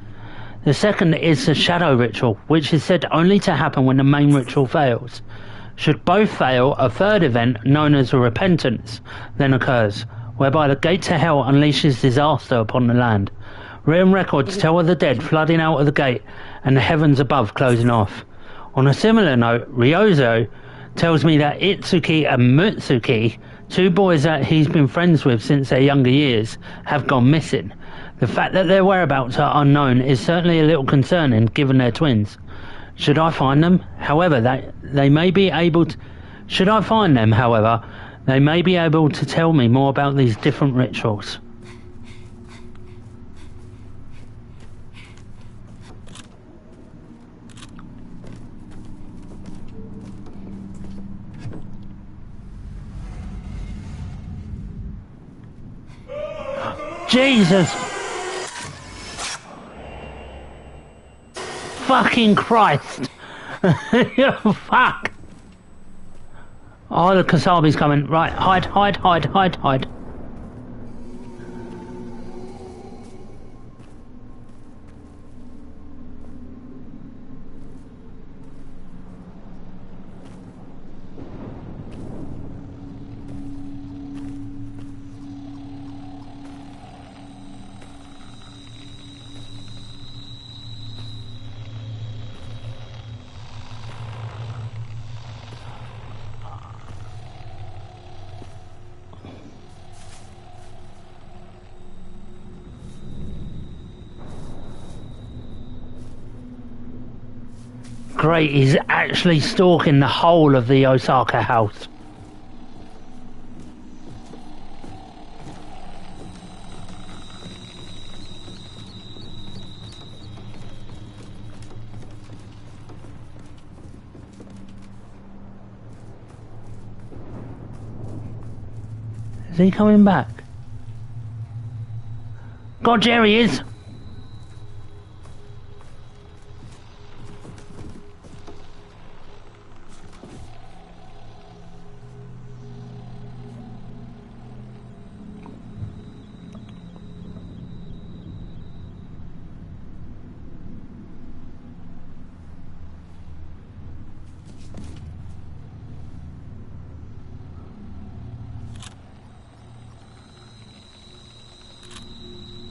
Speaker 3: The second is the Shadow Ritual, which is said only to happen when the main ritual fails. Should both fail, a third event, known as a Repentance, then occurs, whereby the gate to hell unleashes disaster upon the land. Written records tell of the dead flooding out of the gate and the heavens above closing off. On a similar note, Ryozo tells me that Itsuki and Mutsuki, two boys that he's been friends with since their younger years, have gone missing. The fact that their whereabouts are unknown is certainly a little concerning, given they're twins. Should I find them? However, they may be able to... Should I find them, however, they may be able to tell me more about these different rituals. Jesus! Fucking Christ! Fuck! Oh, the Kasabi's coming. Right, hide. Great, he's actually stalking the whole of the Osaka house. Is he coming back? God, there he is!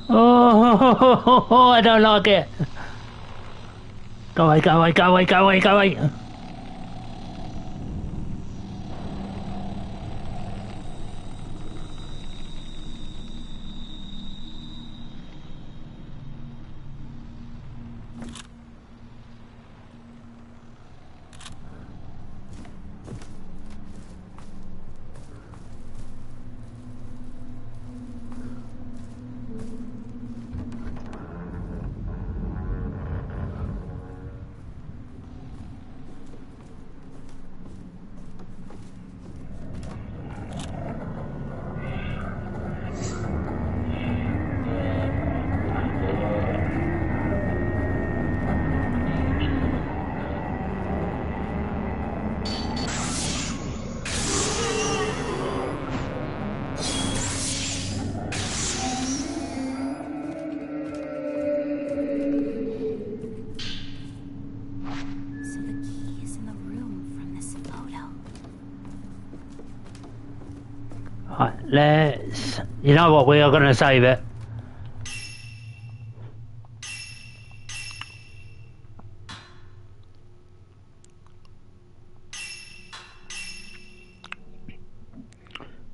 Speaker 3: Oh, I don't like it. Go away.
Speaker 1: Let's... You know what, we are going to save it.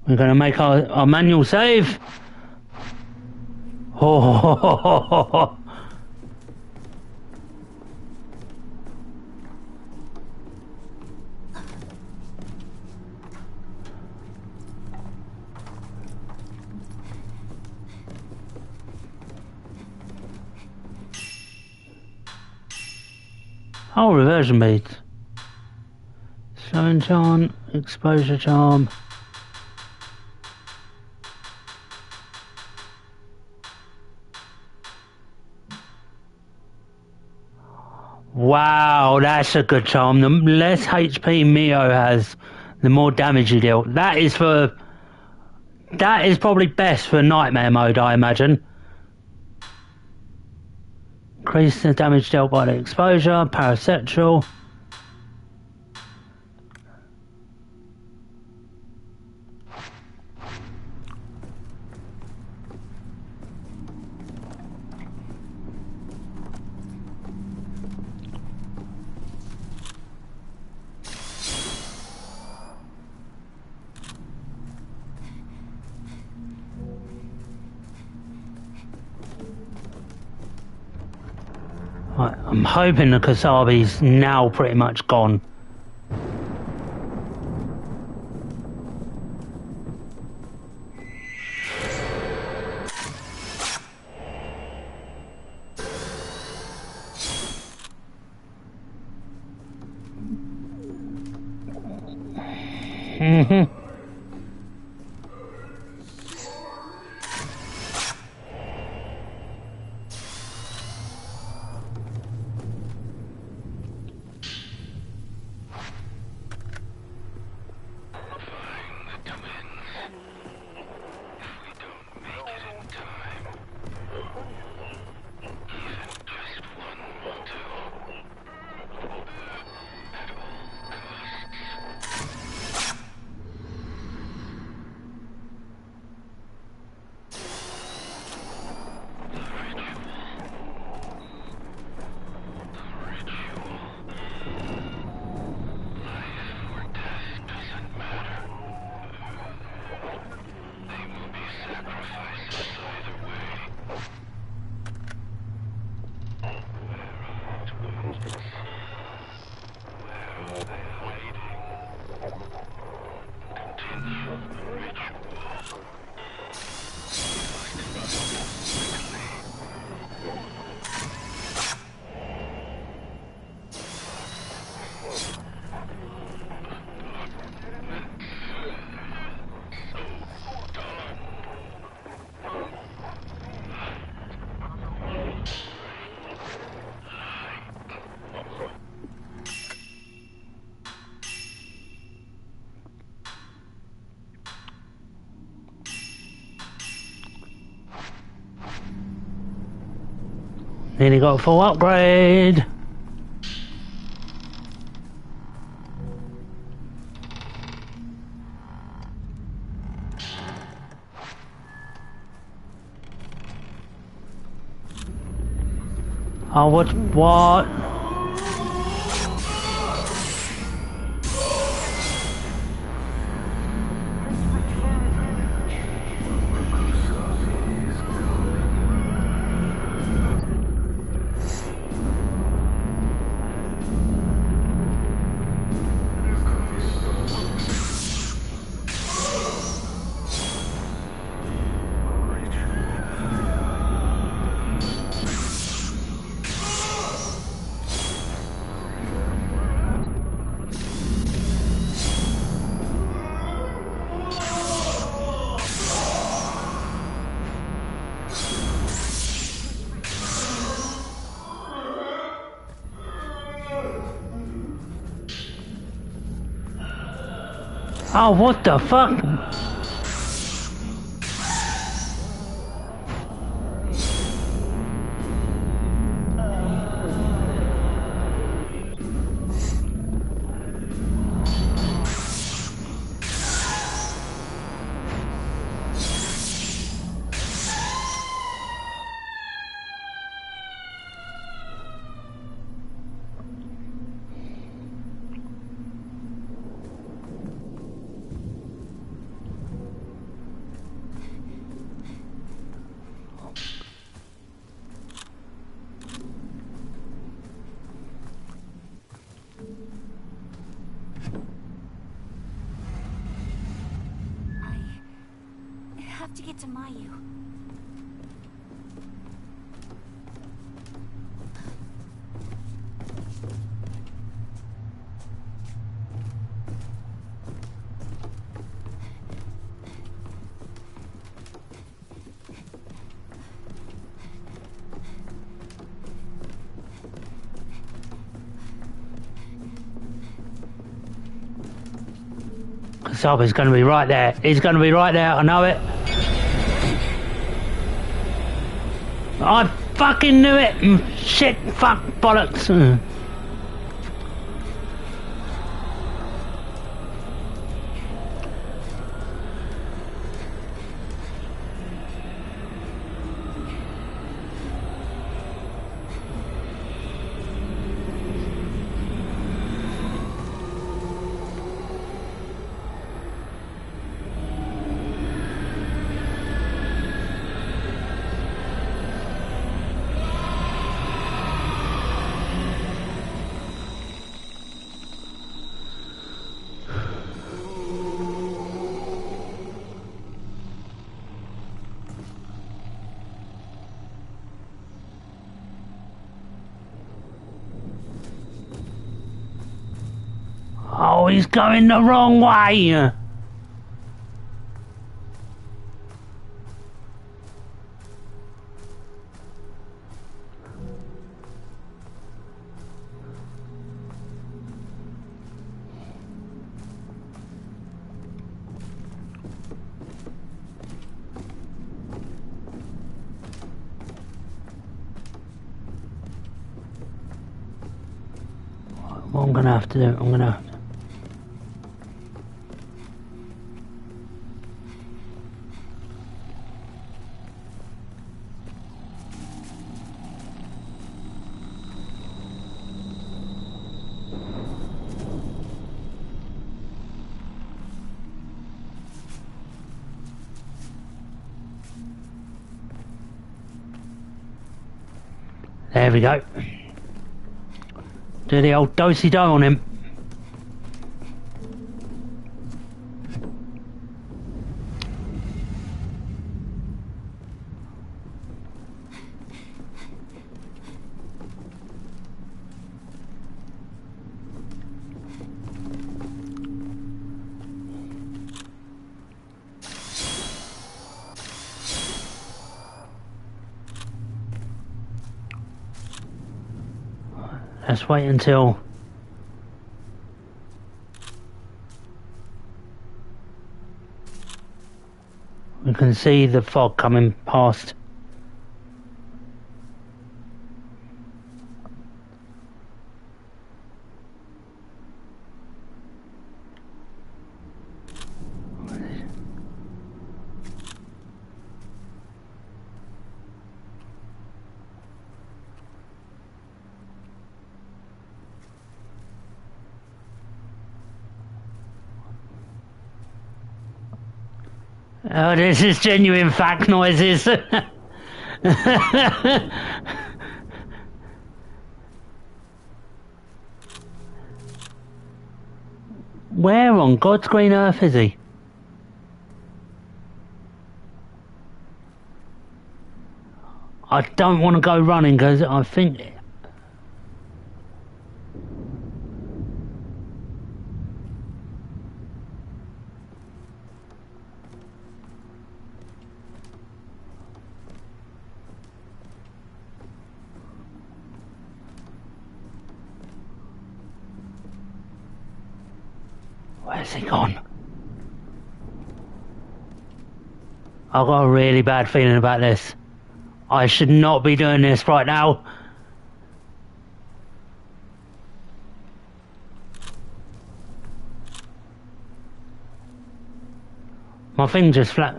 Speaker 1: We're going to make our manual save. Oh, oh, reversion beads. Slow enchant, exposure charm. Wow, that's a good charm. The less HP Mio has, the more damage he deals. That is probably best for nightmare mode, I imagine. Increase the damage dealt by the exposure, parasexual. I'm hoping the Kasabi's now pretty much gone. Nearly got a full upgrade. Oh, what? Oh, what the fuck?
Speaker 4: to get to Mayu.
Speaker 1: Kasabi's going to be right there. He's going to be right there. I know it. I fucking knew it. Shit, fuck, bollocks. Oh, he's going the wrong way. What I'm gonna have to do, I'm gonna have to... There we go. Do the old dosey-do on him. Let's wait until we can see the fog coming past. Oh, this is genuine fact noises. Where on God's green earth is he? I don't want to go running because I think... Where's he gone? I've got a really bad feeling about this. I should not be doing this right now. My thing just flashed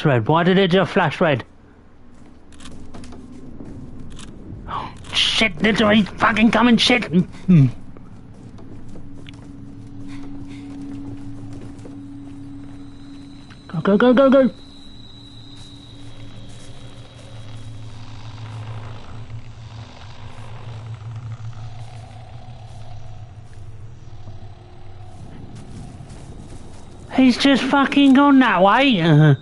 Speaker 1: red. Why did it just flash red? Oh, shit, literally fucking coming shit. Go, go, go, go!
Speaker 3: He's just fucking gone that way.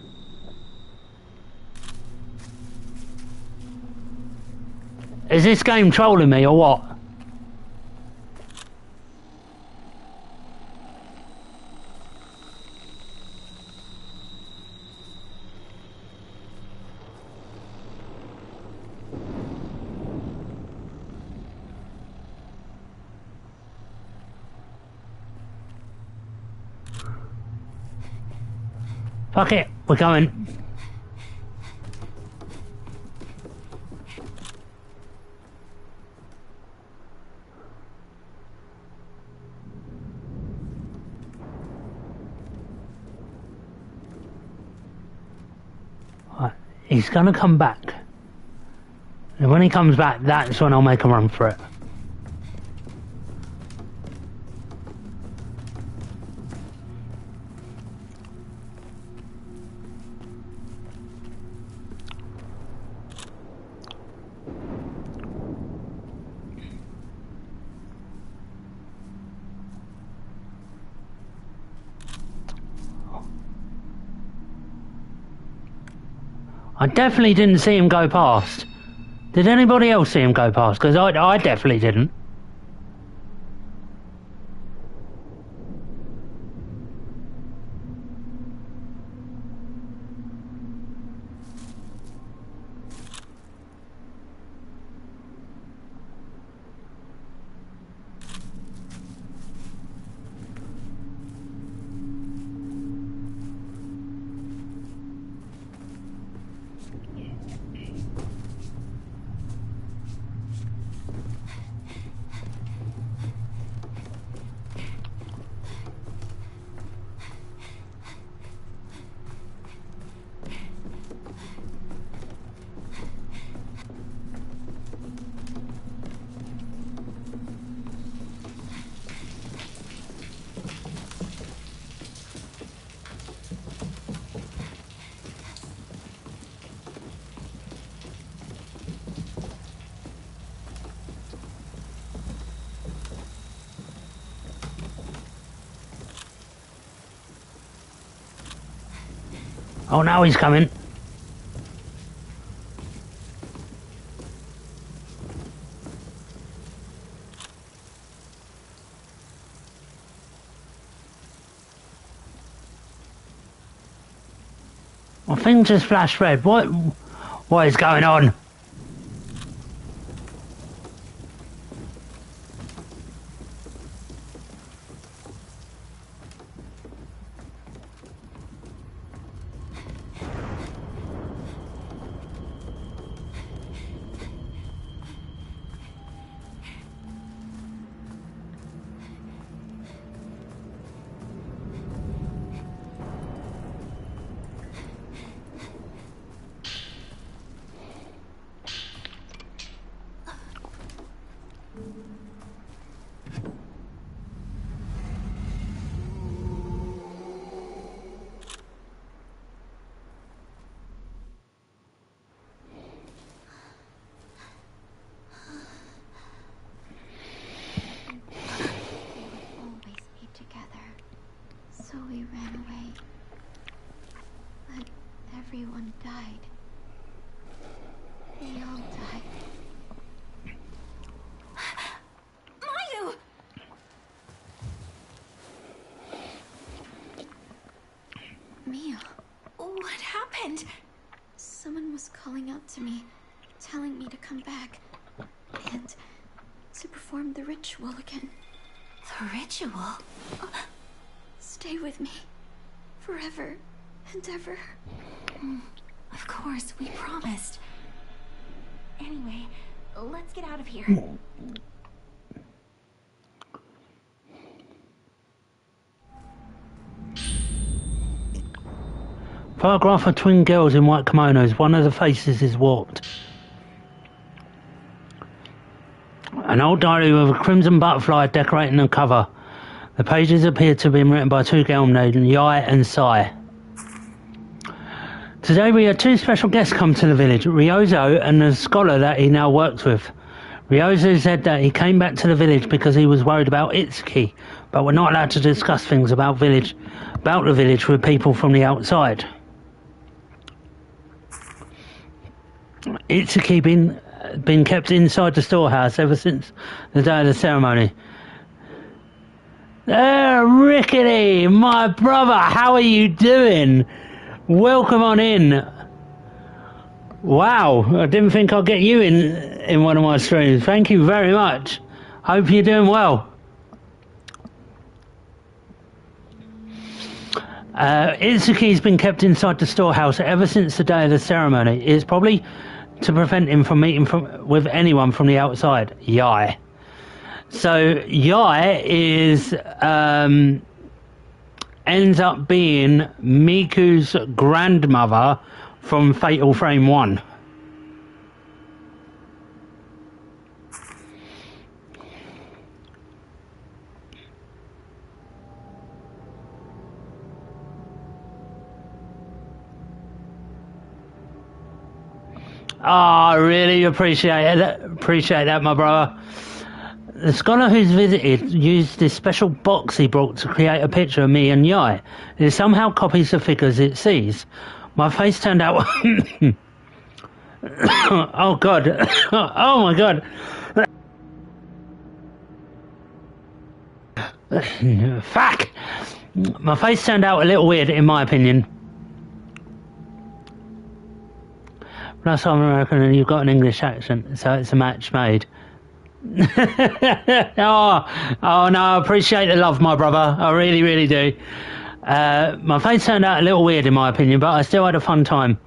Speaker 3: Is this game trolling me or what? Fuck it, we're going. Right, he's gonna come back. And when he comes back, that's when I'll make a run for it. I definitely didn't see him go past. Did anybody else see him go past? Because I definitely didn't. Oh, now he's coming. My thing just flashed red. What is going on?
Speaker 4: Everyone died. We all died. Mayu! Mia, what happened? Someone was calling out to me, telling me to come back, and to perform the ritual again. The ritual? Stay with me, forever and ever. Of course, we promised. Anyway, let's get out of here.
Speaker 3: Photograph of twin girls in white kimonos. One of the faces is warped. An old diary with a crimson butterfly decorating the cover. The pages appear to have been written by two girls named Yai and Sai. Today we had two special guests come to the village, Ryozo and the scholar that he now works with. Ryozo said that he came back to the village because he was worried about Itsuki, but we're not allowed to discuss things about the village with people from the outside. Itsuki been kept inside the storehouse ever since the day of the ceremony. Rickety, my brother, how are you doing? Welcome on in. Wow, I didn't think I'd get you in one of my streams. Thank you very much. Hope you're doing well. Itsuki's been kept inside the storehouse ever since the day of the ceremony. It's probably to prevent him from meeting with anyone from the outside. Yai. So Yai is ends up being Miku's grandmother from Fatal Frame 1. I really appreciate that, my brother. The scholar who's visited used this special box he brought to create a picture of me and Yai. It somehow copies the figures it sees. My face turned out... Oh god. Oh my god. Fuck! My face turned out a little weird in my opinion. Plus I'm American and you've got an English accent, so it's a match made. oh no, I appreciate the love, my brother. I really, really do. My face turned out a little weird in my opinion, but I still had a fun time.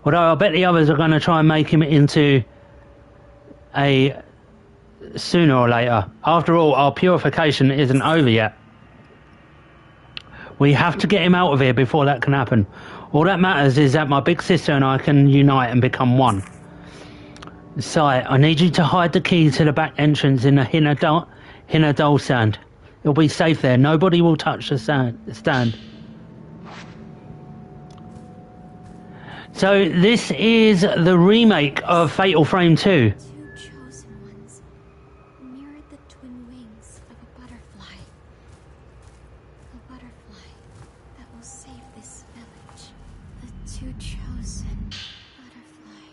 Speaker 3: Although I bet the others are going to try and make him into a sooner or later. After all, our purification isn't over yet. We have to get him out of here before that can happen. All that matters is that my big sister and I can unite and become one. Sai, I need you to hide the key to the back entrance in the Hinadol stand. It'll be safe there. Nobody will touch the stand. So this is the remake of Fatal Frame 2.
Speaker 4: Two chosen ones mirrored the twin wings of a butterfly. A butterfly that will save this village. The two chosen butterfly.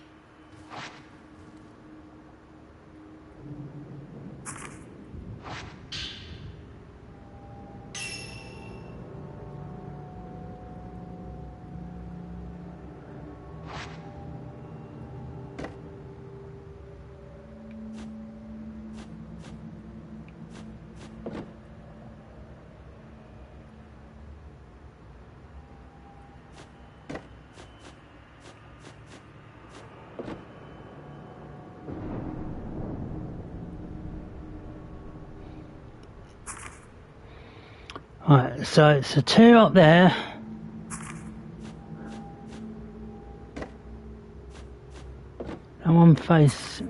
Speaker 3: Right, so it's a 2 up there. And one face.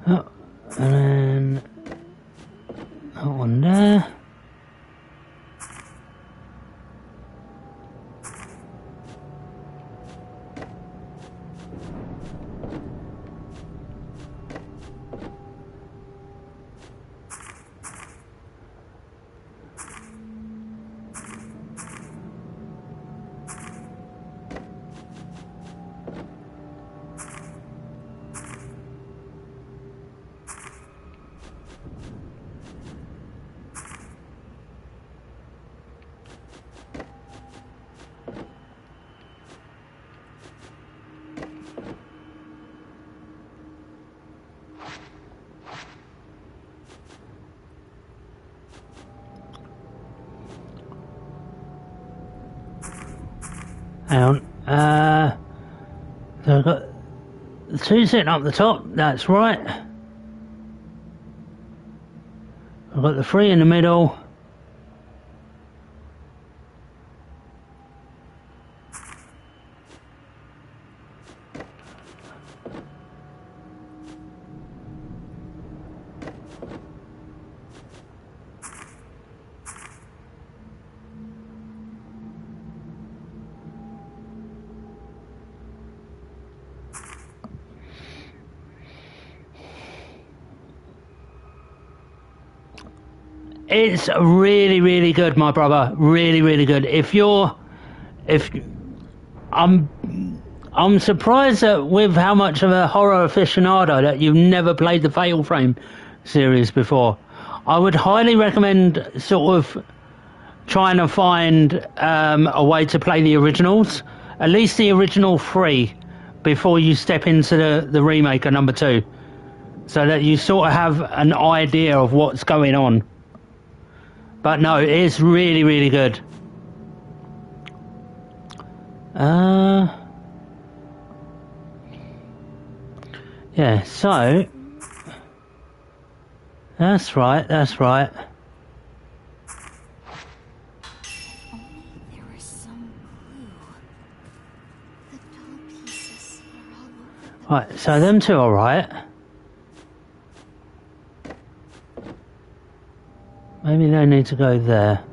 Speaker 3: Oh, and then that one there. Hang on. So I've got the 2 sitting up the top, that's right. I've got the 3 in the middle.
Speaker 1: It's really, really good, my brother. Really, really good. I'm surprised that with how much of a horror aficionado that you've never played the Fatal Frame series before. I would highly recommend sort of trying to find a way to play the originals, at least the original 3, before you step into the remake of number 2, so that you sort of have an idea of what's going on. But no, it's really, really good. Yeah, so that's right.
Speaker 4: There was some clue. The doll pieces were all over.
Speaker 1: Right, so them two are right. Maybe they need to go there.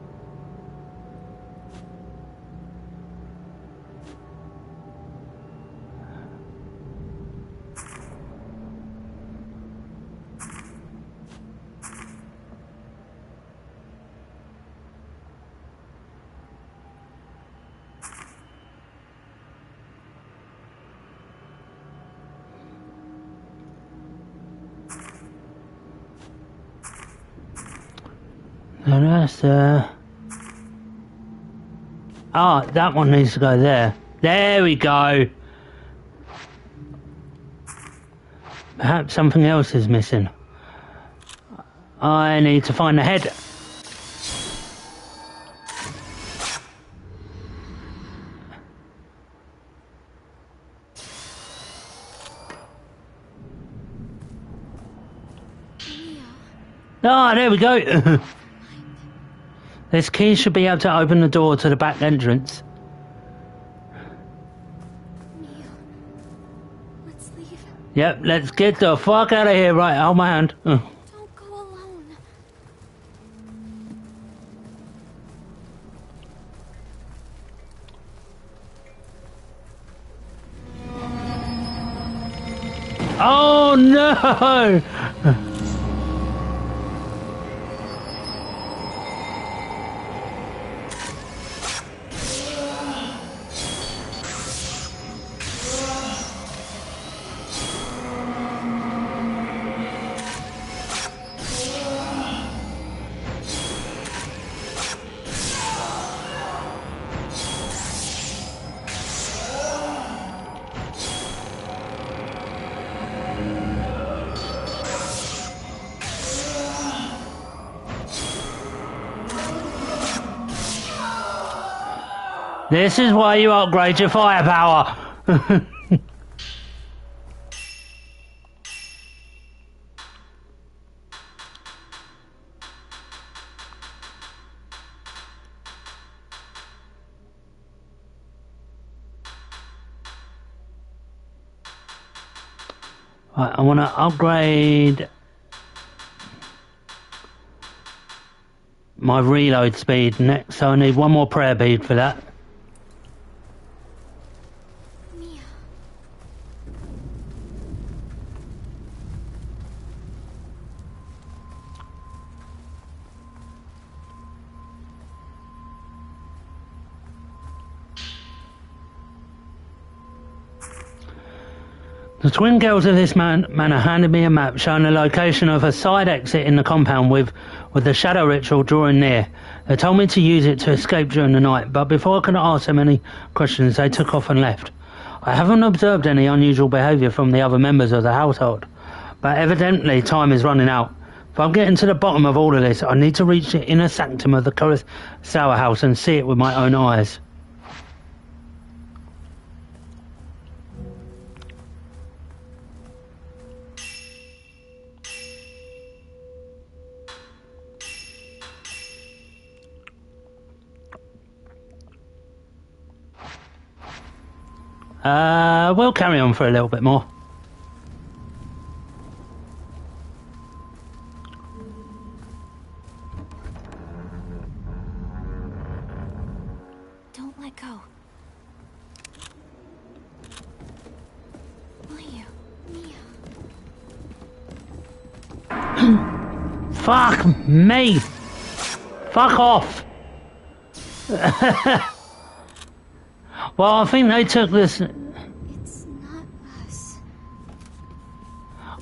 Speaker 1: No, that's that one needs to go there. There we go. Perhaps something else is missing. I need to find the head. Ah, there we go. This key should be able to open the door to the back entrance.
Speaker 4: Mia, let's leave.
Speaker 1: Yep, let's get the fuck out of here. Right, hold my hand.
Speaker 4: Don't go alone.
Speaker 1: Oh no! This is why you upgrade your firepower. Right, I want to upgrade my reload speed next, so I need one more prayer bead for that.
Speaker 4: Mia.
Speaker 1: The twin girls of this manor handed me a map showing the location of a side exit in the compound with the shadow ritual drawing near. They told me to use it to escape during the night, but before I could ask them any questions, they took off and left. I haven't observed any unusual behaviour from the other members of the household, but evidently time is running out. If I'm getting to the bottom of all of this, I need to reach the inner sanctum of the Kurosawa house and see it with my own eyes. We'll carry on for a little bit more.
Speaker 4: Don't let go. Will you? Mia.
Speaker 1: Fuck me! Fuck off! Well, I think they took this...
Speaker 4: It's not us.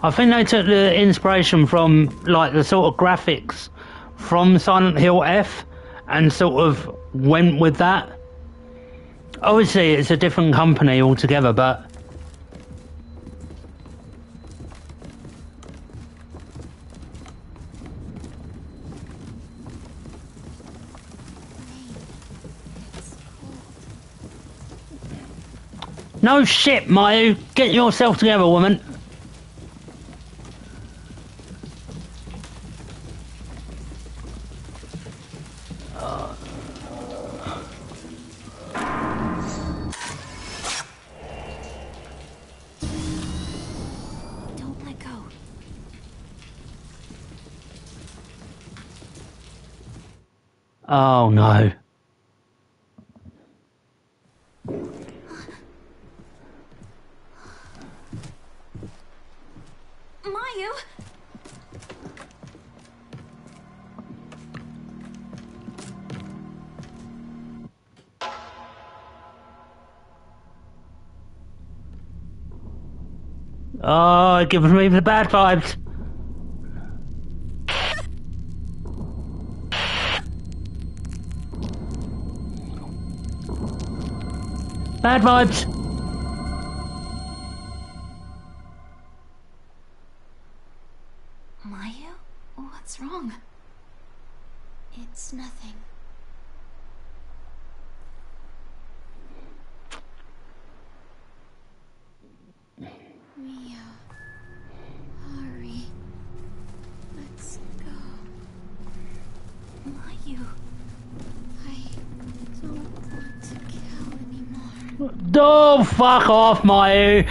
Speaker 1: I think they took the inspiration from, like, the sort of graphics from Silent Hill F and sort of went with that. Obviously, it's a different company altogether, but... No shit, Mayu! Get yourself together, woman!
Speaker 4: Don't let go.
Speaker 1: Oh no.
Speaker 4: Mayu!
Speaker 1: Oh, it gives me the bad vibes. Bad vibes.
Speaker 4: Mayu? What's wrong? It's nothing. Mia. Hurry. Let's go. Mayu. I don't want to kill anymore.
Speaker 1: Oh, fuck off, Mayu.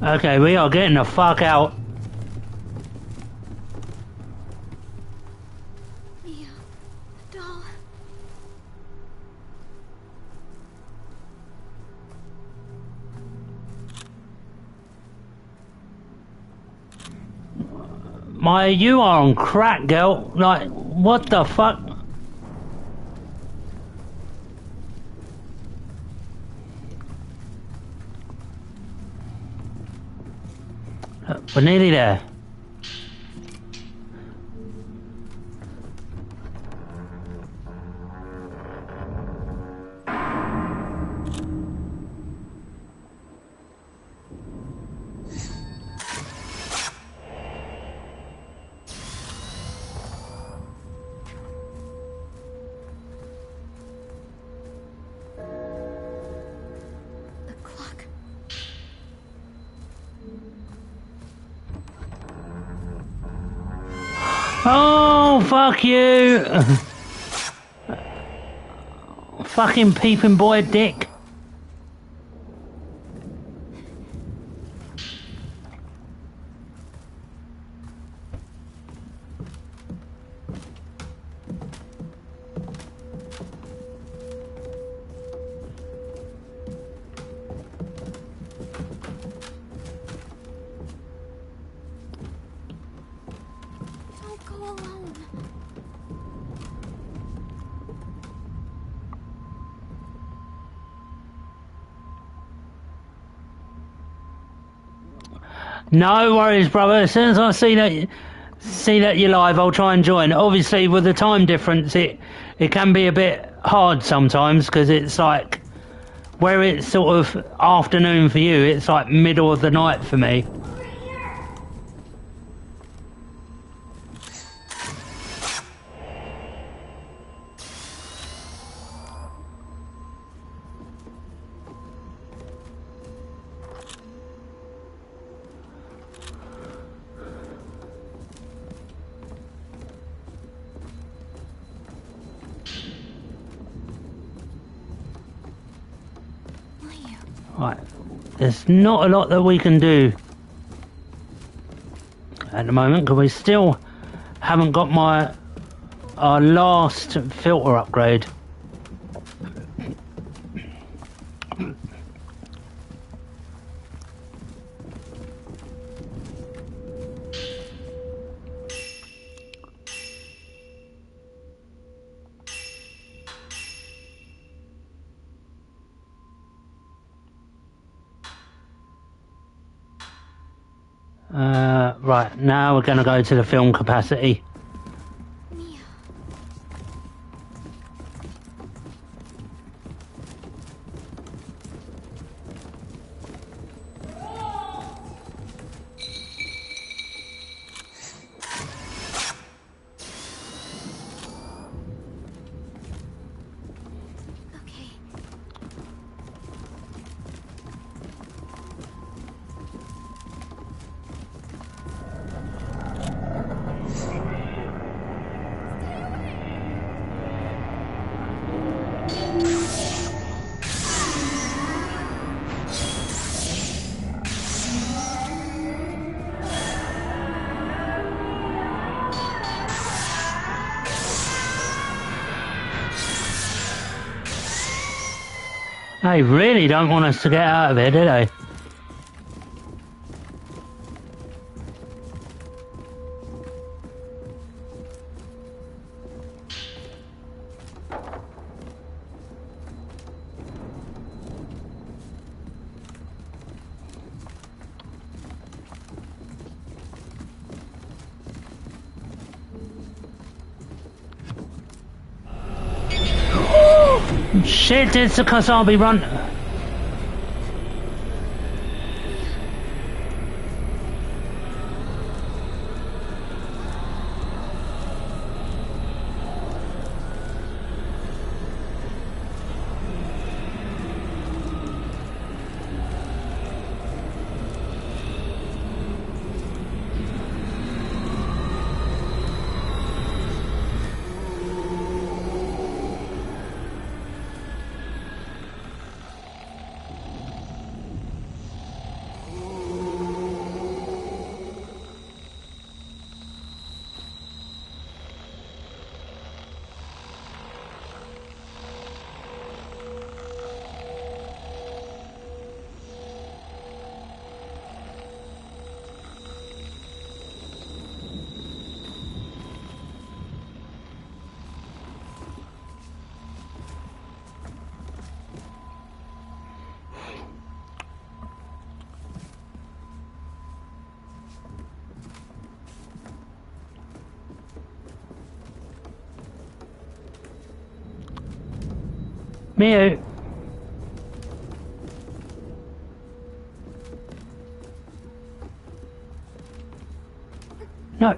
Speaker 1: Okay, we are getting the fuck out.
Speaker 4: Mia. The doll.
Speaker 1: You are on crack, girl. Like, what the fuck? We're nearly there.
Speaker 4: The clock.
Speaker 1: Oh, fuck you! Fucking peeping boy dick.
Speaker 4: Don't go alone.
Speaker 1: No worries, brother. As soon as I see that you're live, I'll try and join. Obviously, with the time difference, it can be a bit hard sometimes because it's like where it's sort of afternoon for you, it's like middle of the night for me. Right, there's not a lot that we can do at the moment because we still haven't got our last filter upgrade. Right, now we're going to go to the film capacity.
Speaker 4: Mia. Okay.
Speaker 1: They really don't want us to get out of here, do they? Shit, it's because I'll be run. Mia. No.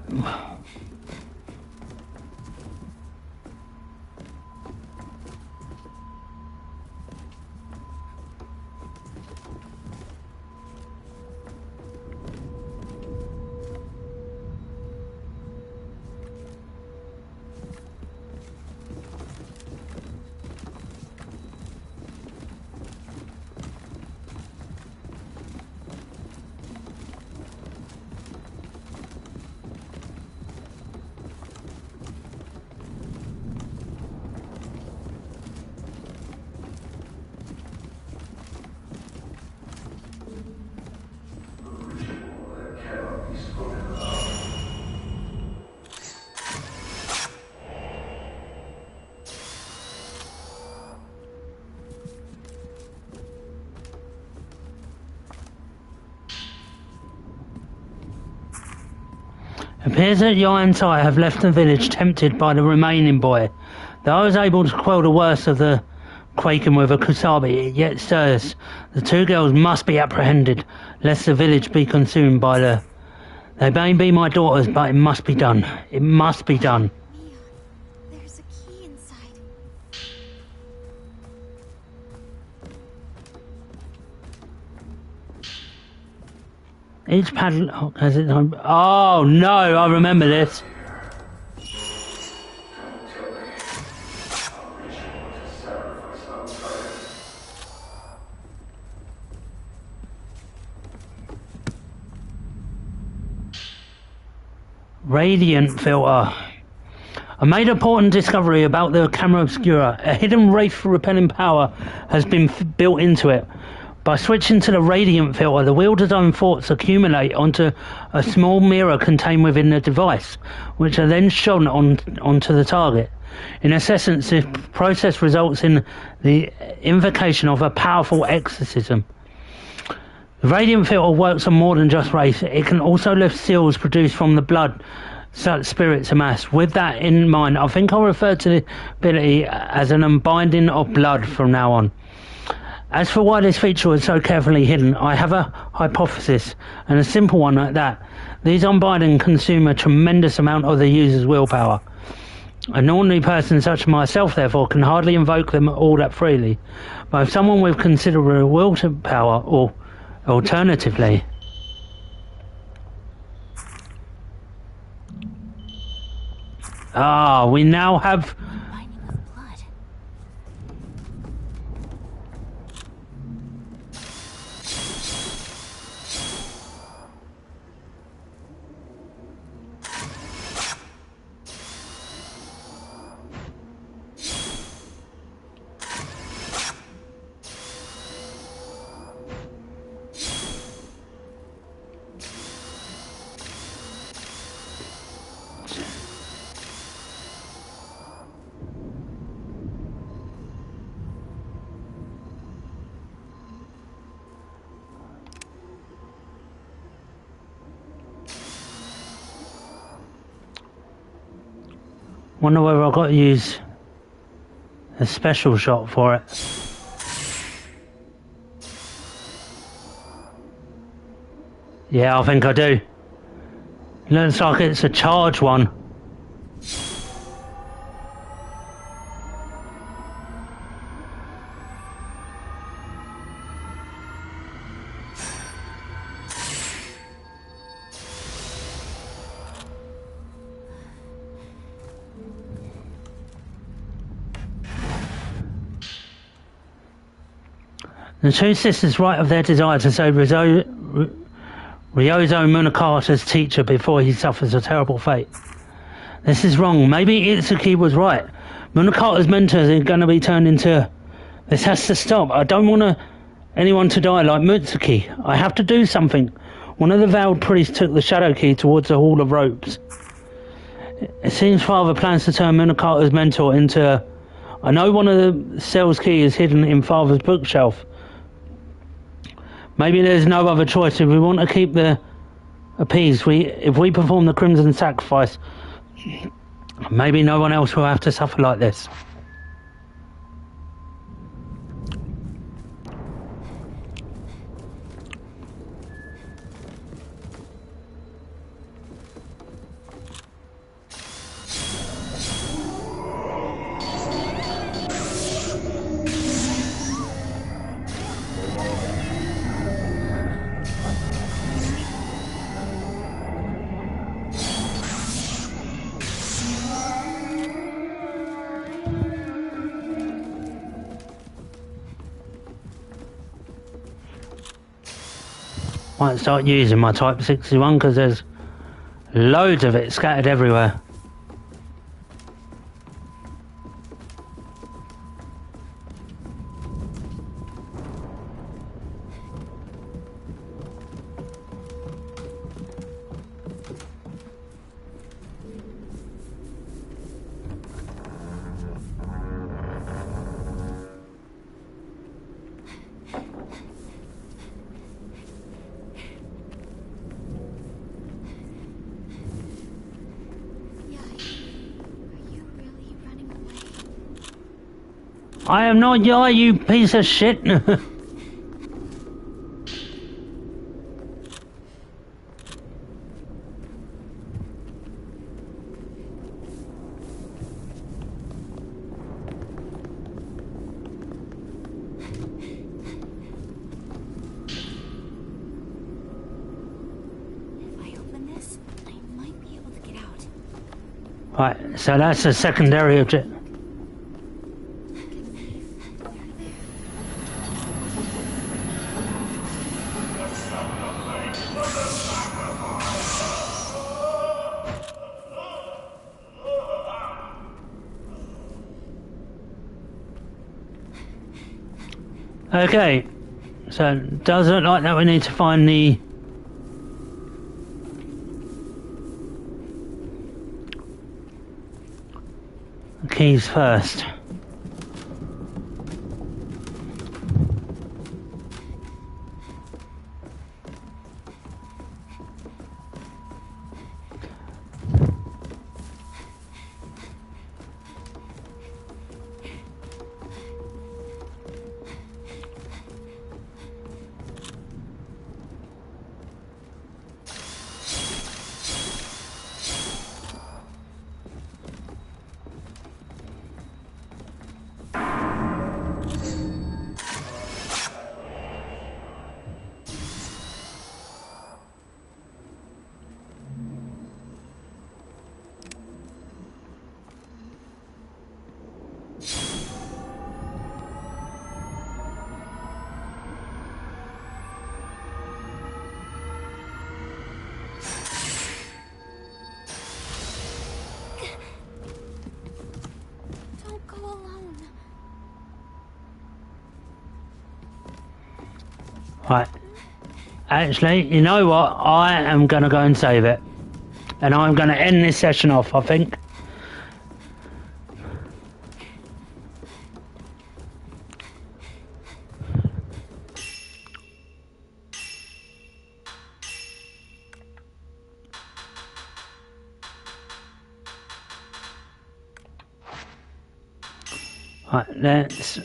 Speaker 3: appears that Yai and Tai have left the village tempted by the remaining boy. Though I was able to quell the worst of the quaking with a kusabi, it yet stirs. The two girls must be apprehended, lest the village be consumed by the... They may be my daughters, but it must be done. It must be done.
Speaker 4: Mia, there's a key inside.
Speaker 3: Each padlock has its own... Oh no, I remember this. Radiant filter. I made an important discovery about the camera obscura. A hidden wraith repelling power has been built into it. By switching to the radiant filter, the wielder's own thoughts accumulate onto a small mirror contained within the device, which are then shone onto the target. In essence, this process results in the invocation of a powerful exorcism. The radiant filter works on more than just wraiths. It can also lift seals produced from the blood such spirits amass. With that in mind, I think I'll refer to the ability as an unbinding of blood from now on. As for why this feature was so carefully hidden, I have a hypothesis, and a simple one at that. These unbinding consume a tremendous amount of the user's willpower. An ordinary person such as myself, therefore, can hardly invoke them all that freely. But if someone with considerable willpower, or alternatively... we now have...
Speaker 4: Binding of blood.
Speaker 3: Wonder whether I've got to use a special shot for it. Yeah, I think I do. Looks like it's a charge one. The two sisters write of their desire to save Ryozo Munakata's teacher before he suffers a terrible fate. This is wrong. Maybe Itsuki was right. Munakata's mentors are going to be turned into... This has to stop. I don't want anyone to die like Mitsuki. I have to do something. One of the vowed priests took the shadow key towards the Hall of Ropes. It seems Father plans to turn Munakata's mentor into... I know one of the cell's key is hidden in Father's bookshelf. Maybe there's no other choice. If we want to keep the appease, if we perform the Crimson Sacrifice, maybe no one else will have to suffer like this. Might start using my Type 61 because there's loads of it scattered everywhere.
Speaker 1: I am not your, you piece of shit. Right, so that's a secondary object. Okay, so it does look like that we need to find the keys first. Right. Actually, you know what? I am going to go and save it. And I'm going to end this session off, I think. Right, let's...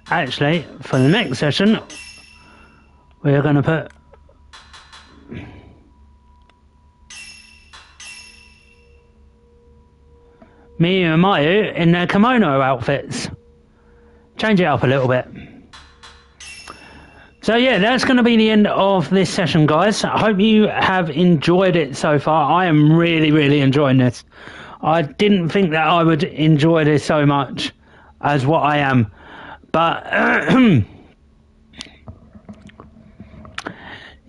Speaker 1: Actually, for the next session, we are going to put Miyu and Mayu in their kimono outfits. Change it up a little bit. So yeah, that's going to be the end of this session, guys. I hope you have enjoyed it so far. I am really, really enjoying this. I didn't think that I would enjoy this so much as what I am. But,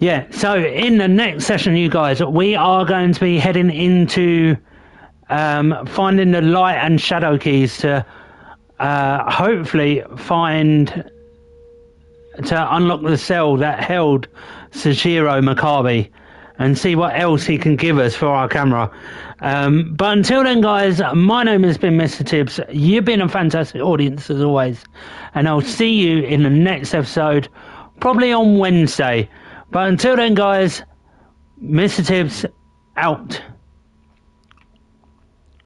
Speaker 1: yeah, so in the next session, you guys, we are going to be heading into finding the light and shadow keys to hopefully to unlock the cell that held Sashiro Makabe and see what else he can give us for our camera. But until then, guys, my name has been MrTibbz. You've been a fantastic audience as always, and I'll see you in the next episode, probably on Wednesday. But until then, guys, MrTibbz out.